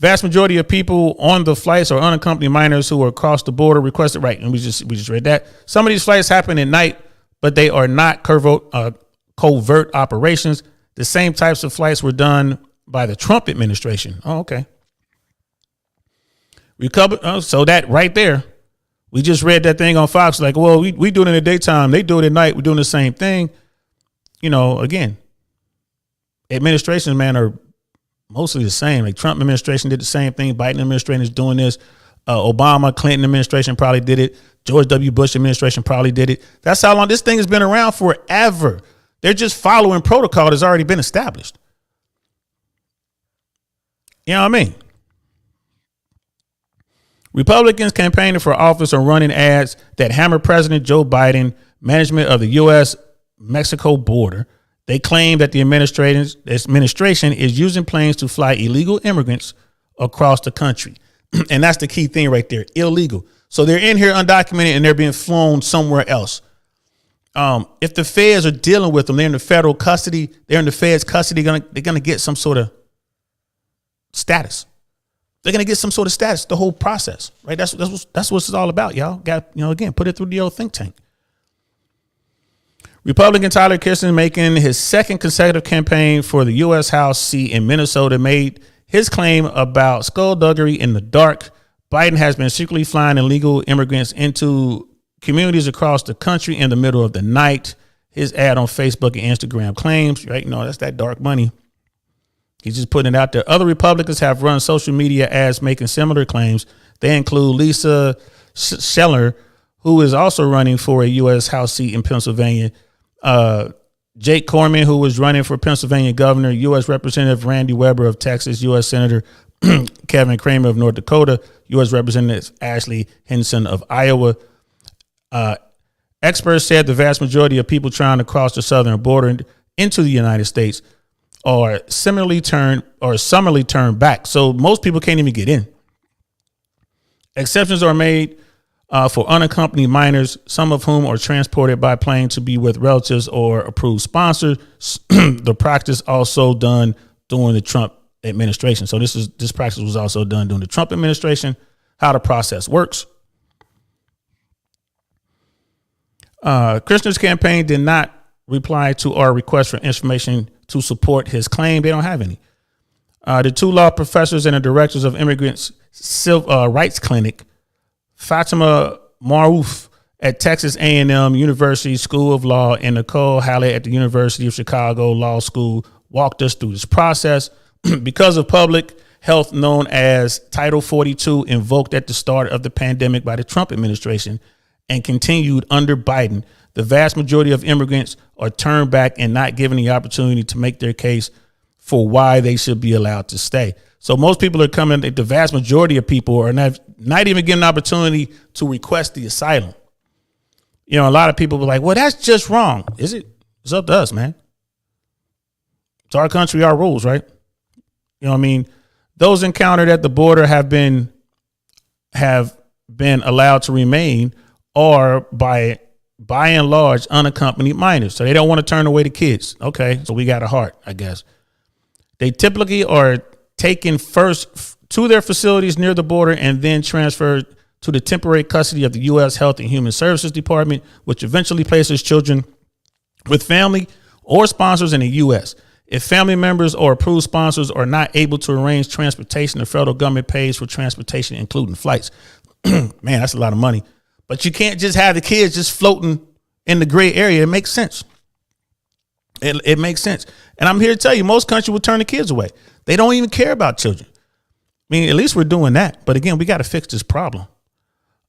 Vast majority of people on the flights are unaccompanied minors who are across the border requested. Right. And we just read that. Some of these flights happen at night, but they are not covert operations. The same types of flights were done by the Trump administration. Oh, okay. So that right there, we just read that thing on Fox. Like, well, we do it in the daytime. They do it at night. We're doing the same thing. Again, administrations, man, are mostly the same. Like Trump administration did the same thing. Biden administration is doing this. Obama, Clinton administration probably did it. George W. Bush administration probably did it. That's how long this thing has been around forever. They're just following protocol that's already been established. You know what I mean? Republicans campaigning for office are running ads that hammer President Joe Biden, management of the U.S.-Mexico border. They claim that the administration is using planes to fly illegal immigrants across the country. And that's the key thing right there. Illegal. So they're in here undocumented and they're being flown somewhere else. If the feds are dealing with them, they're in the federal custody. They're in the feds' custody. They're going to get some sort of status. They're going to get some sort of status, the whole process, right? That's what it's all about, y'all. Got, again, put it through the old think tank. Republican Tyler Kirsten, making his second consecutive campaign for the U.S. House seat in Minnesota, made his claim about skullduggery in the dark. Biden has been secretly flying illegal immigrants into communities across the country in the middle of the night. His ad on Facebook and Instagram claims, right? No, that's that dark money. He's just putting it out there. Other Republicans have run social media ads making similar claims. They include Lisa Scheller, who is also running for a U.S. House seat in Pennsylvania. Jake Corman, who was running for Pennsylvania governor, U.S. Representative Randy Weber of Texas, U.S. Senator Kevin Kramer of North Dakota, U.S. Representative Ashley Henson of Iowa. Experts said the vast majority of people trying to cross the southern border into the United States are summarily turned back. So most people can't even get in. Exceptions are made for unaccompanied minors, some of whom are transported by plane to be with relatives or approved sponsors. The practice also done during the Trump administration. So this practice was also done during the Trump administration. How the process works. Kirshner's campaign did not reply to our request for information to support his claim. They don't have any. The two law professors and the directors of Immigrants Civil Rights Clinic, Fatima Marouf at Texas A&M University School of Law and Nicole Hallett at the University of Chicago Law School, walked us through this process. Because of public health known as Title 42 invoked at the start of the pandemic by the Trump administration and continued under Biden, the vast majority of immigrants are turned back and not given the opportunity to make their case for why they should be allowed to stay. So most people are coming, the vast majority of people are not even given an opportunity to request the asylum. You know, a lot of people were like, well, that's just wrong. Is it? It's up to us, man. It's our country, our rules, right? You know what I mean? Those encountered at the border have been allowed to remain are by and large unaccompanied minors. So they don't want to turn away the kids. Okay, so we got a heart, I guess. They typically are taken first to their facilities near the border and then transferred to the temporary custody of the U.S. Health and Human Services Department, which eventually places children with family or sponsors in the U.S. If family members or approved sponsors are not able to arrange transportation, the federal government pays for transportation, including flights. Man, that's a lot of money. But you can't just have the kids just floating in the gray area. It makes sense. It makes sense. And I'm here to tell you, most countries will turn the kids away. They don't even care about children. I mean, at least we're doing that. But again, we got to fix this problem.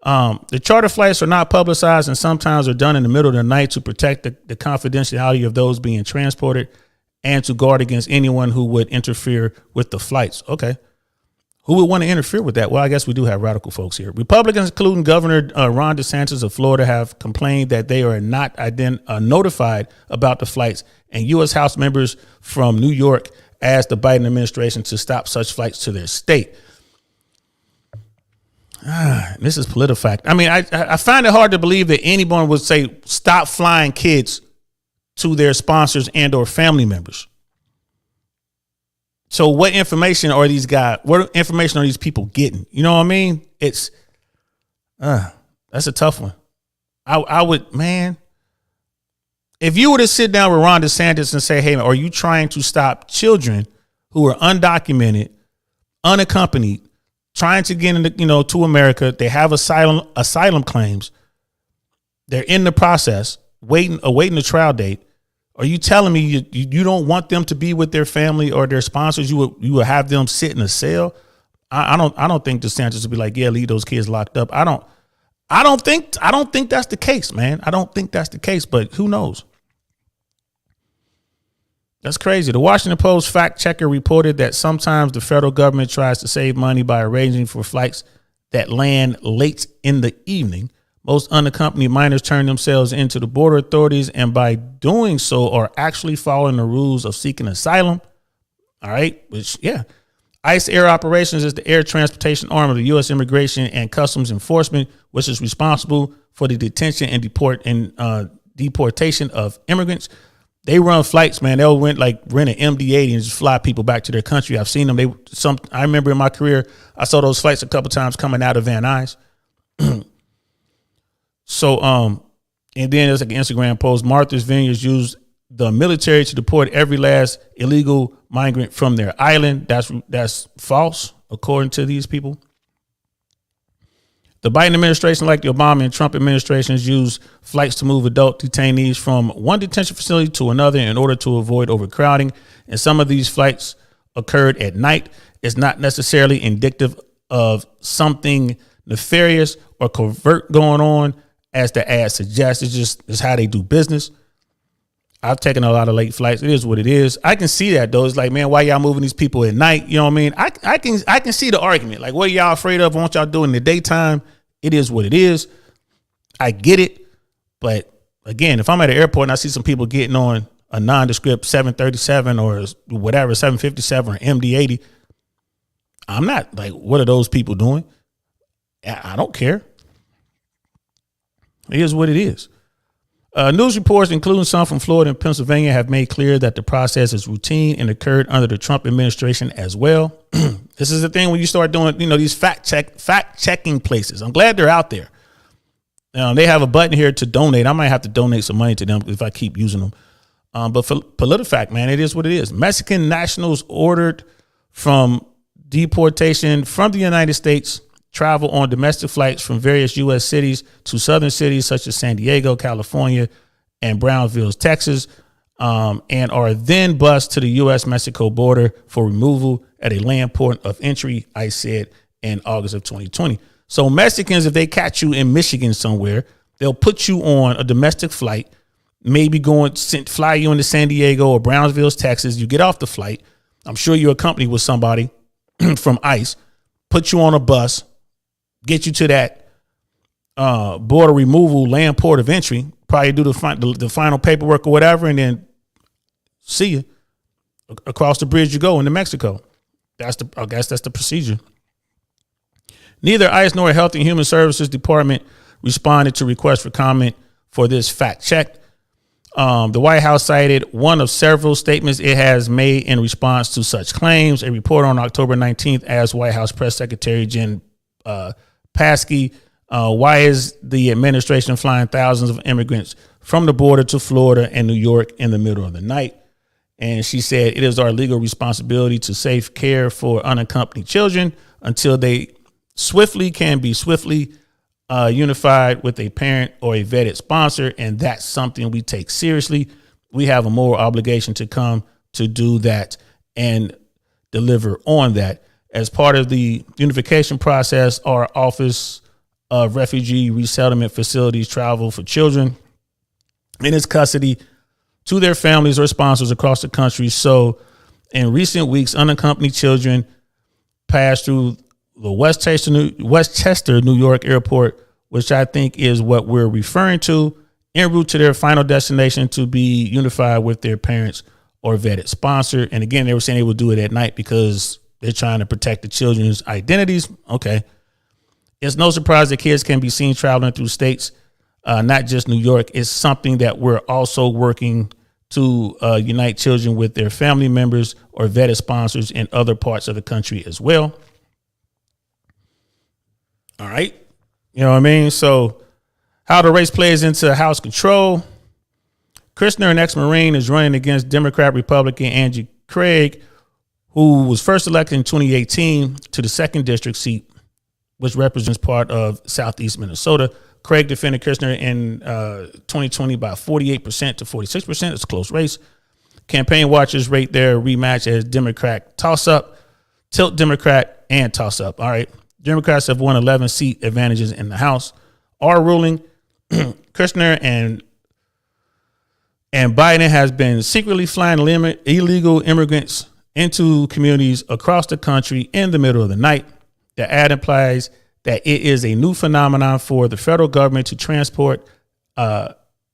The charter flights are not publicized and sometimes are done in the middle of the night to protect the confidentiality of those being transported and to guard against anyone who would interfere with the flights. Okay. Who would want to interfere with that? Well, I guess we do have radical folks here. Republicans, including Governor Ron DeSantis of Florida, have complained that they are not notified about the flights, and U.S. House members from New York asked the Biden administration to stop such flights to their state. This is PolitiFact. I mean, I find it hard to believe that anyone would say stop flying kids to their sponsors and or family members. So what information are these guys? What information are these people getting? You know what I mean? It's that's a tough one. I would, man, if you were to sit down with Ron DeSantis and say, hey, are you trying to stop children who are undocumented, unaccompanied, trying to get into, to America? They have asylum claims. They're in the process, awaiting the trial date. Are you telling me you don't want them to be with their family or their sponsors? You will have them sit in a cell? I don't think DeSantis would be like, yeah, leave those kids locked up. I don't think that's the case, man. I don't think that's the case, but who knows? That's crazy. The Washington Post fact checker reported that sometimes the federal government tries to save money by arranging for flights that land late in the evening. Most unaccompanied minors turn themselves into the border authorities, and by doing so are actually following the rules of seeking asylum. All right, which, yeah. ICE Air Operations is the air transportation arm of the U.S. Immigration and Customs Enforcement, which is responsible for the detention and deportation of immigrants. They run flights, man. They'll rent an MD-80 and just fly people back to their country. I've seen them. I remember in my career, I saw those flights a couple times coming out of Van Nuys. So And then there's like an Instagram post. Martha's Vineyards used the military to deport every last illegal migrant from their island. That's false, according to these people. The Biden administration, like the Obama and Trump administrations, use flights to move adult detainees from one detention facility to another in order to avoid overcrowding. And some of these flights occurred at night. It's not necessarily indicative of something nefarious or covert going on, as the ad suggests. It's how they do business. I've taken a lot of late flights. It is what it is. I can see that though. It's like, man, why y'all moving these people at night? You know what I mean? I can see the argument. Like, what are y'all afraid of? Won't y'all do it in the daytime? It is what it is. I get it. But again, if I'm at an airport and I see some people getting on a nondescript 737 or whatever, 757 or MD-80, I'm not like, what are those people doing? I don't care. It is what it is. News reports, including some from Florida and Pennsylvania, have made clear that the process is routine and occurred under the Trump administration as well. This is the thing when you start doing, these fact checking places. I'm glad they're out there. They have a button here to donate. I might have to donate some money to them if I keep using them. But for PolitiFact, man, it is what it is. Mexican nationals ordered from deportation from the United States travel on domestic flights from various U.S. cities to southern cities such as San Diego, California, and Brownsville, Texas, and are then bused to the U.S.-Mexico border for removal at a land port of entry, ICE said in August of 2020. So Mexicans, if they catch you in Michigan somewhere, they'll put you on a domestic flight, maybe fly you into San Diego or Brownsville, Texas. You get off the flight. I'm sure you're accompanied with somebody from ICE, put you on a bus, get you to that border removal land port of entry, probably do the final paperwork or whatever, and then see you across the bridge you go into Mexico. I guess that's the procedure. Neither ICE nor Health and Human Services Department responded to requests for comment for this fact check. The White House cited one of several statements it has made in response to such claims. A report on October 19th asked White House Press Secretary Jen Psaki, why is the administration flying thousands of immigrants from the border to Florida and New York in the middle of the night? And she said, it is our legal responsibility to safe care for unaccompanied children until they can be swiftly unified with a parent or a vetted sponsor. And that's something we take seriously. We have a moral obligation to come to do that and deliver on that. As part of the unification process, our Office of Refugee Resettlement Facilities travel for children in its custody to their families or sponsors across the country. So in recent weeks, unaccompanied children passed through the Westchester, New York airport, which I think is what we're referring to, en route to their final destination to be unified with their parents or vetted sponsor. And again, they were saying they would do it at night because they're trying to protect the children's identities. Okay. It's no surprise that kids can be seen traveling through states, not just New York. It's something that we're also working to unite children with their family members or vetted sponsors in other parts of the country as well. All right. You know what I mean? So how the race plays into House control. Kushner, an ex-Marine, is running against Democrat Republican Angie Craig, who was first elected in 2018 to the 2nd district seat, which represents part of Southeast Minnesota. Craig defended Kushner in 2020 by 48% to 46%. It's a close race. Campaign watchers rate their rematch as Democrat toss-up, tilt Democrat, and toss-up. All right. Democrats have won 11 seat advantages in the House. Our ruling, Kushner and Biden has been secretly flying illegal immigrants into communities across the country in the middle of the night. The ad implies that it is a new phenomenon for the federal government to transport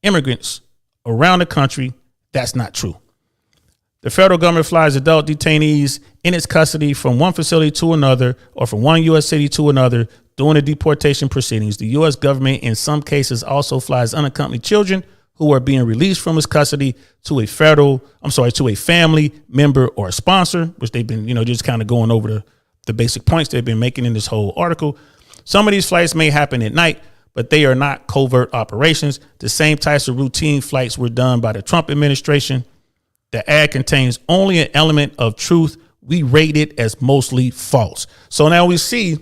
immigrants around the country. That's not true. The federal government flies adult detainees in its custody from one facility to another or from one U.S. city to another during the deportation proceedings. The U.S. government in some cases also flies unaccompanied children who are being released from its custody to a family member or a sponsor, which they've been, just kind of going over the basic points they've been making in this whole article. Some of these flights may happen at night, but they are not covert operations. The same types of routine flights were done by the Trump administration. The ad contains only an element of truth. We rate it as mostly false. So now we see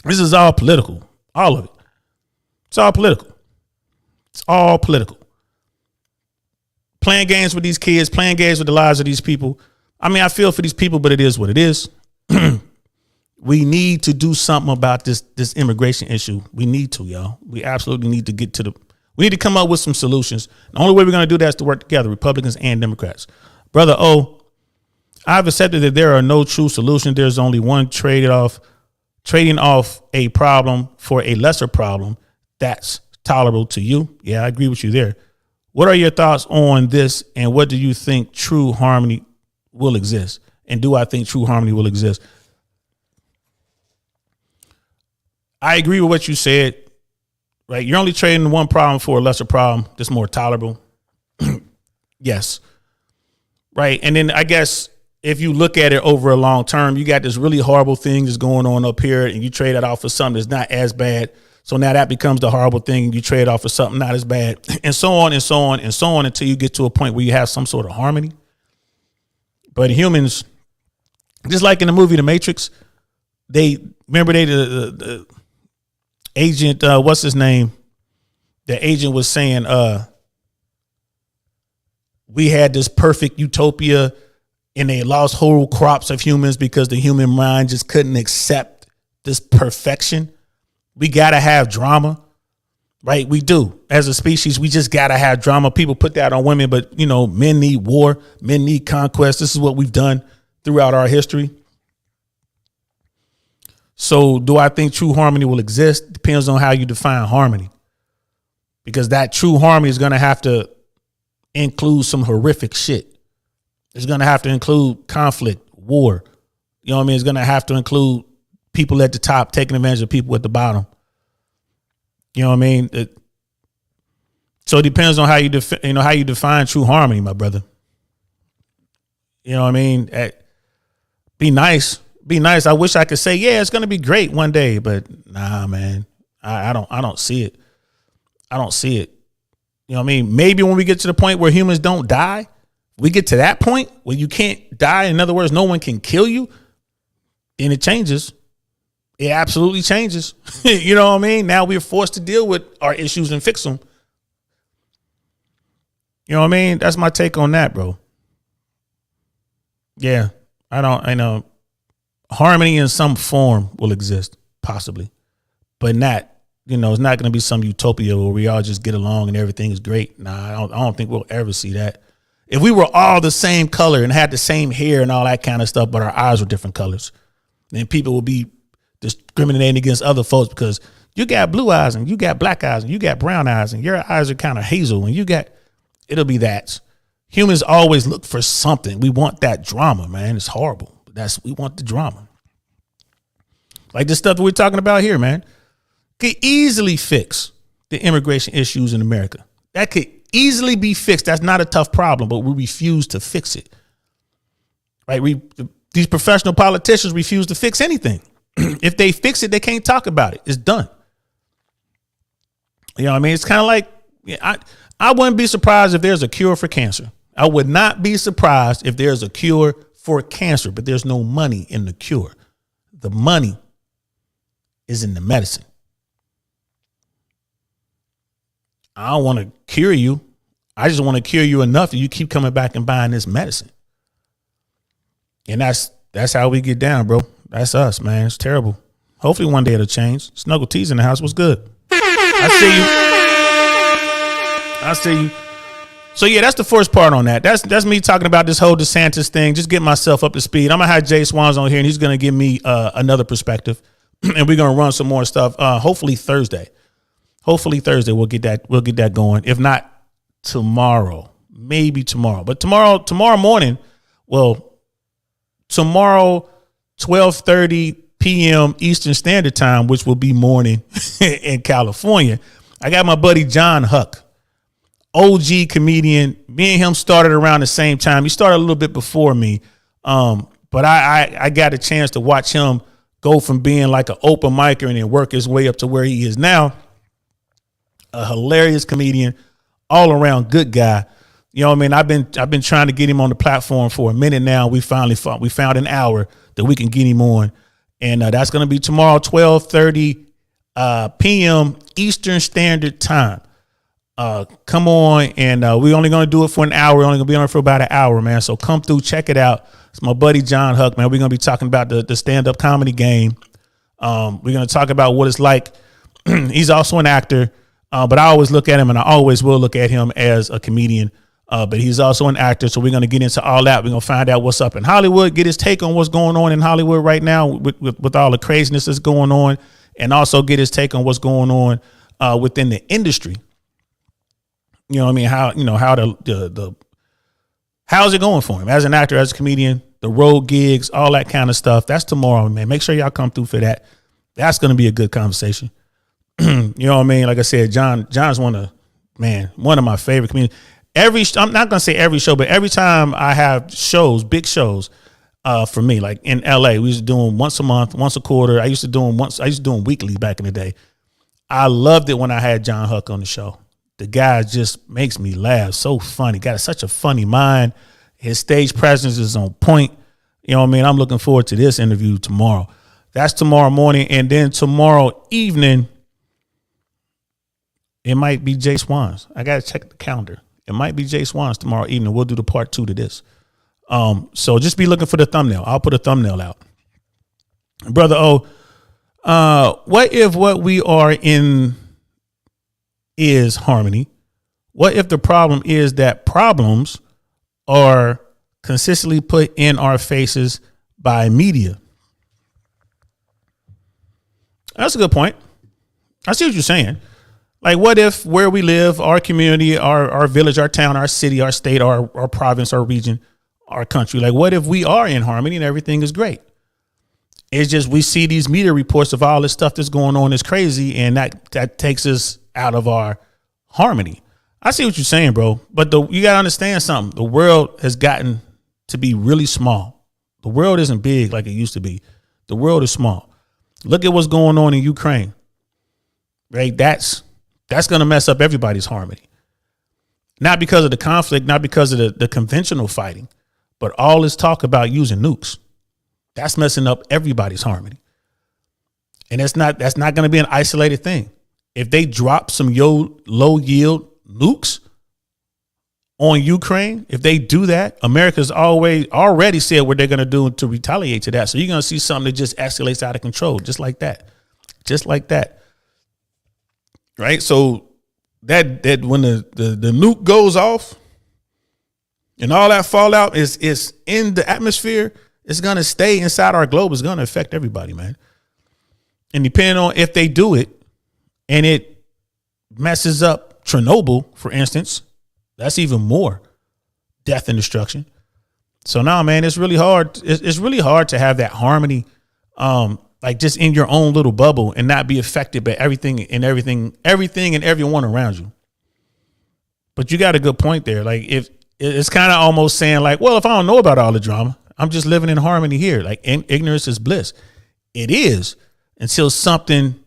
this is all political. All of it. It's all political. It's all political. Playing games with these kids, playing games with the lives of these people. I mean, I feel for these people, but it is what it is. We need to do something about this immigration issue. We need to, y'all. We absolutely need to we need to come up with some solutions. The only way we're going to do that is to work together, Republicans and Democrats. Brother O, I've accepted that there are no true solutions. There's only one trading off a problem for a lesser problem that's tolerable to you. Yeah, I agree with you there. What are your thoughts on this, and what do you think true harmony will exist? And do I think true harmony will exist? I agree with what you said. Right, you're only trading one problem for a lesser problem that's more tolerable. Yes. Right, and then I guess if you look at it over a long term, you got this really horrible thing that's going on up here, and you trade it off for something that's not as bad. So now that becomes the horrible thing, and you trade off for something not as bad, and so on and so on and so on until you get to a point where you have some sort of harmony. But humans, just like in the movie The Matrix, the agent, what's his name? The agent was saying, we had this perfect utopia and they lost whole crops of humans because the human mind just couldn't accept this perfection. We got to have drama, right? We do. As a species, we just got to have drama. People put that on women, but men need war. Men need conquest. This is what we've done throughout our history. So do I think true harmony will exist? Depends on how you define harmony. Because that true harmony is going to have to include some horrific shit. It's going to have to include conflict, war. You know what I mean? It's going to have to include people at the top taking advantage of people at the bottom. You know what I mean? So it depends on how you define true harmony, my brother. You know what I mean? Be nice. Be nice. I wish I could say, yeah, it's going to be great one day, but nah, man, I don't see it. I don't see it. You know what I mean? Maybe when we get to the point where humans don't die, we get to that point where you can't die. In other words, no one can kill you. And it changes. It absolutely changes. You know what I mean? Now we're forced to deal with our issues and fix them. You know what I mean? That's my take on that, bro. Yeah, I know. Harmony in some form will exist, possibly, but not, it's not going to be some utopia where we all just get along and everything is great. Nah, I don't think we'll ever see that. If we were all the same color and had the same hair and all that kind of stuff, but our eyes were different colors, then people will be discriminating against other folks because you got blue eyes and you got black eyes and you got brown eyes and your eyes are kind of hazel and it'll be that. Humans always look for something. We want that drama, man. It's horrible. We want the drama. Like this stuff that we're talking about here, man, could easily fix the immigration issues in America. That could easily be fixed. That's not a tough problem, but we refuse to fix it. Right? These professional politicians refuse to fix anything. If they fix it, they can't talk about it. It's done. You know what I mean? It's kind of like, I wouldn't be surprised if there's a cure for cancer. I would not be surprised if there's a cure for cancer, but there's no money in the cure. The money is in the medicine. I don't want to cure you. I just want to cure you enough that you keep coming back and buying this medicine. And that's how we get down, bro. That's us, man. It's terrible. Hopefully one day it'll change. Snuggle T's in the house. What's good? I see you. So yeah, that's the first part on that. That's me talking about this whole DeSantis thing. Just getting myself up to speed. I'm gonna have Jswans on here, and he's gonna give me another perspective, and we're gonna run some more stuff. Hopefully Thursday we'll get that going. If not tomorrow, maybe tomorrow. But tomorrow morning, well, tomorrow 12:30 p.m. Eastern Standard Time, which will be morning in California. I got my buddy John Huck. OG comedian. Me and him started around the same time. He started a little bit before me. But I got a chance to watch him go from being like an open micer and then work his way up to where he is now. a hilarious comedian, all around good guy. You know what I mean? I've been trying to get him on the platform for a minute now. We found an hour that we can get him on, and that's going to be tomorrow, 12:30 p.m. Eastern Standard Time. Come on, and we're only going to do it for an hour. We're only going to be on it for about an hour, man. So come through, check it out. It's my buddy John Huck, man. We're going to be talking about the stand-up comedy game. We're going to talk about what it's like. He's also an actor, but I always look at him, and I always will look at him as a comedian. But he's also an actor, so we're going to get into all that. We're going to find out what's up in Hollywood, get his take on what's going on in Hollywood right now with all the craziness that's going on, and also get his take on what's going on within the industry. You know what I mean? How's it going for him as an actor, as a comedian, the road gigs, all that kind of stuff. That's tomorrow, man. Make sure y'all come through for that. That's going to be a good conversation. You know what I mean? Like I said, John's one of my favorite comedians. I'm not gonna say every show, but every time I have shows, big shows, for me, like in LA, we used to do them once a month, once a quarter. I used to do them weekly back in the day. I loved it when I had John Huck on the show. The guy just makes me laugh. So funny. Got such a funny mind. His stage presence is on point. You know what I mean? I'm looking forward to this interview tomorrow. That's tomorrow morning, and then tomorrow evening, it might be Jswans. I gotta check the calendar. It might be Jswans tomorrow evening. We'll do the part 2 to this. So just be looking for the thumbnail. I'll put a thumbnail out. Brother O, what if what we are in is harmony? What if the problem is that problems are consistently put in our faces by media? That's a good point. I see what you're saying. Like, what if where we live, our community, our village, our town, our city, our state, our province, our region, our country, like, what if we are in harmony and everything is great? It's just we see these media reports of all this stuff that's going on is crazy, and that takes us out of our harmony. I see what you're saying, bro. But you got to understand something. The world has gotten to be really small. The world isn't big like it used to be. The world is small. Look at what's going on in Ukraine, right? That's going to mess up everybody's harmony. Not because of the conflict, not because of the conventional fighting, but all this talk about using nukes. That's messing up everybody's harmony. And that's not going to be an isolated thing. If they drop some low yield nukes on Ukraine, if they do that, America's already said what they're going to do to retaliate to that. So you're going to see something that just escalates out of control, just like that. Right. So that when the nuke goes off and all that fallout is in the atmosphere, it's going to stay inside our globe. It's going to affect everybody, man. And depending on if they do it and it messes up Chernobyl, for instance, that's even more death and destruction. So now, man, it's really hard. It's really hard to have that harmony, like just in your own little bubble and not be affected by everything and everyone around you. But you got a good point there. Like, if it's kind of almost saying like, well, if I don't know about all the drama, I'm just living in harmony here. Like, ignorance is bliss. It is until something,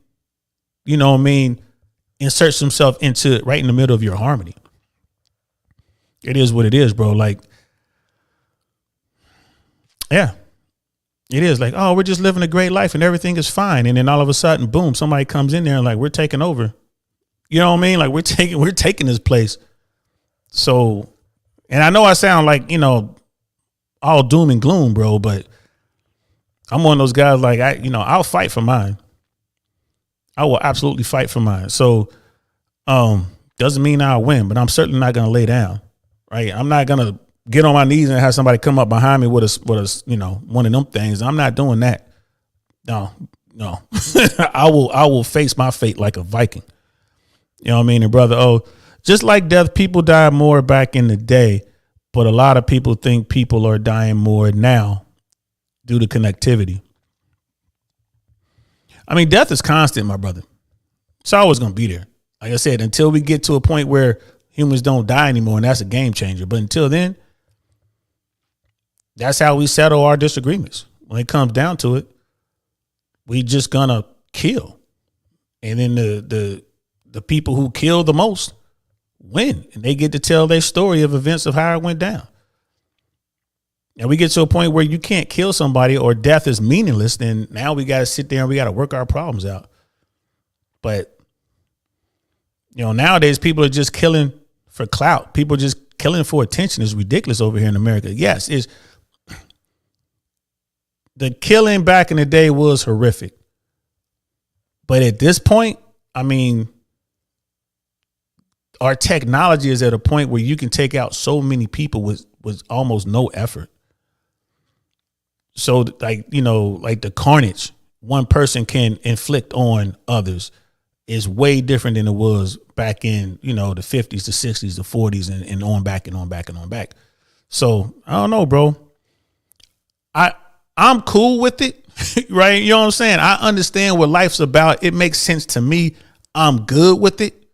you know what I mean, inserts himself into right in the middle of your harmony. It is what it is, bro. Like, yeah, it is like, oh, we're just living a great life and everything is fine. And then all of a sudden, boom, somebody comes in there and like, we're taking over. You know what I mean? Like, we're taking this place. So, and I know I sound like, you know, all doom and gloom, bro, but I'm one of those guys like, I'll fight for mine. I will absolutely fight for mine. So, doesn't mean I'll win, but I'm certainly not going to lay down. Right. I'm not going to get on my knees and have somebody come up behind me with a, you know, one of them things. I'm not doing that. No. I will face my fate like a Viking. You know what I mean? And brother, just like death, people die more back in the day, but a lot of people think people are dying more now due to connectivity. I mean, death is constant, my brother. It's always going to be there. Like I said, until we get to a point where humans don't die anymore, and that's a game changer. But until then, that's how we settle our disagreements. When it comes down to it, we just gonna kill. And then the people who kill the most win, and they get to tell their story of events of how it went down. And we get to a point where you can't kill somebody or death is meaningless, then now we got to sit there and we got to work our problems out. But, nowadays people are just killing for clout. People are just killing for attention. Is ridiculous over here in America. Yes, the killing back in the day was horrific. But at this point, I mean, our technology is at a point where you can take out so many people with almost no effort. So like the carnage one person can inflict on others is way different than it was back in, the 50s, the 60s, the 40s, and on back and on back and on back. So I don't know, bro. I'm cool with it, right? You know what I'm saying? I understand what life's about. It makes sense to me. I'm good with it.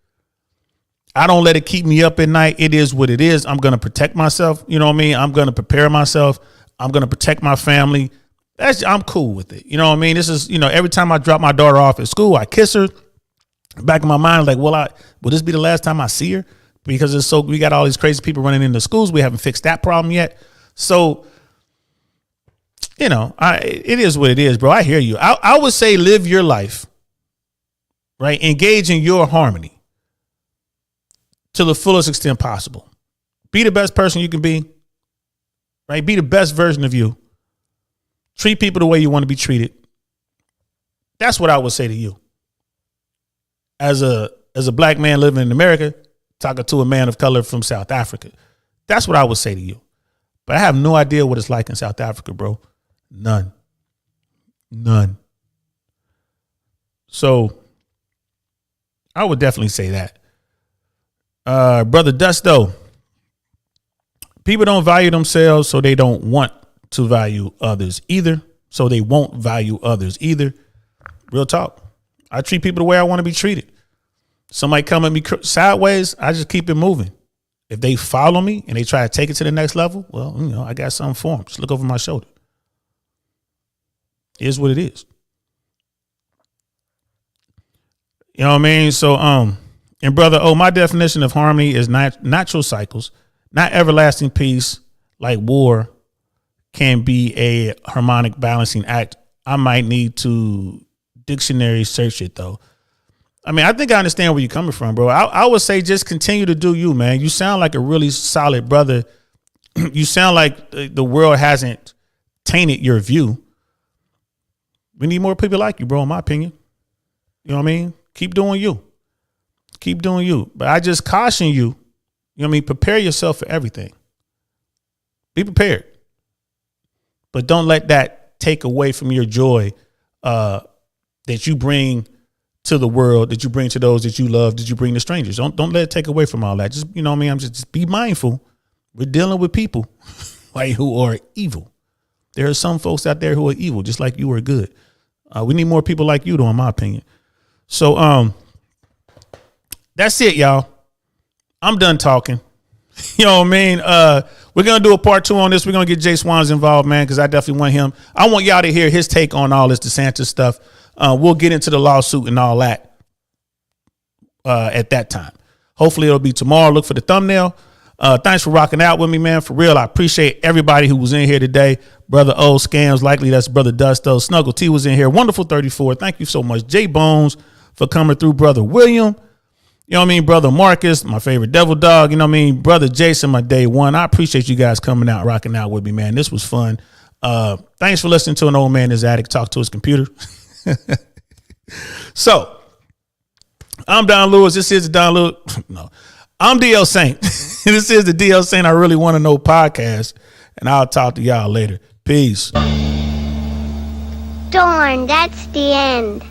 I don't let it keep me up at night. It is what it is. I'm going to protect myself. You know what I mean? I'm going to prepare myself. I'm going to protect my family. I'm cool with it. You know what I mean? This is, every time I drop my daughter off at school, I kiss her. Back in my mind, like, will this be the last time I see her? Because we got all these crazy people running into schools. We haven't fixed that problem yet. So, it is what it is, bro. I hear you. I would say live your life, right? Engage in your harmony to the fullest extent possible. Be the best person you can be, right? Be the best version of you. Treat people the way you want to be treated. That's what I would say to you. As a black man living in America, talking to a man of color from South Africa. That's what I would say to you. But I have no idea what it's like in South Africa, bro. None. So I would definitely say that. Brother Dusto, people don't value themselves, so they don't want to value others either. So they won't value others either. Real talk. I treat people the way I want to be treated. Somebody come at me sideways, I just keep it moving. If they follow me and they try to take it to the next level, well, I got something for them. Just look over my shoulder. It is what it is. You know what I mean? So, and brother, my definition of harmony is natural cycles, not everlasting peace like war can be a harmonic balancing act. I might need to dictionary search it though. I mean, I think I understand where you're coming from, bro. I would say just continue to do you, man. You sound like a really solid brother. You sound like the world hasn't tainted your view. We need more people like you, bro, in my opinion. You know what I mean? Keep doing you. Keep doing you. But I just caution you, you know what I mean? Prepare yourself for everything. Be prepared. But don't let that take away from your joy that you bring to the world, that you bring to those that you love, that you bring to strangers. Don't let it take away from all that. Just, you know what I mean? Just be mindful. We're dealing with people like who are evil. There are some folks out there who are evil, just like you are good. We need more people like you, though, in my opinion. So, that's it, y'all. I'm done talking. You know what I mean? We're going to do a part 2 on this. We're going to get Jswans involved, man, because I definitely want him. I want y'all to hear his take on all this DeSantis stuff. We'll get into the lawsuit and all that at that time. Hopefully it'll be tomorrow. Look for the thumbnail. Thanks for rocking out with me, man. For real, I appreciate everybody who was in here today. Brother O, Scams, likely that's Brother Dusto. Snuggle T was in here. Wonderful 34. Thank you so much. J Bones for coming through. Brother William. You know what I mean? Brother Marcus, my favorite devil dog. You know what I mean? Brother Jason, my day one. I appreciate you guys coming out, rocking out with me, man. This was fun. Thanks for listening to an old man in his attic talk to his computer. So, I'm Don Lewis. This is the Don Lewis. No, I'm DL Saint. This is the DL Saint I Really Want to Know podcast. And I'll talk to y'all later. Peace. Darn, that's the end.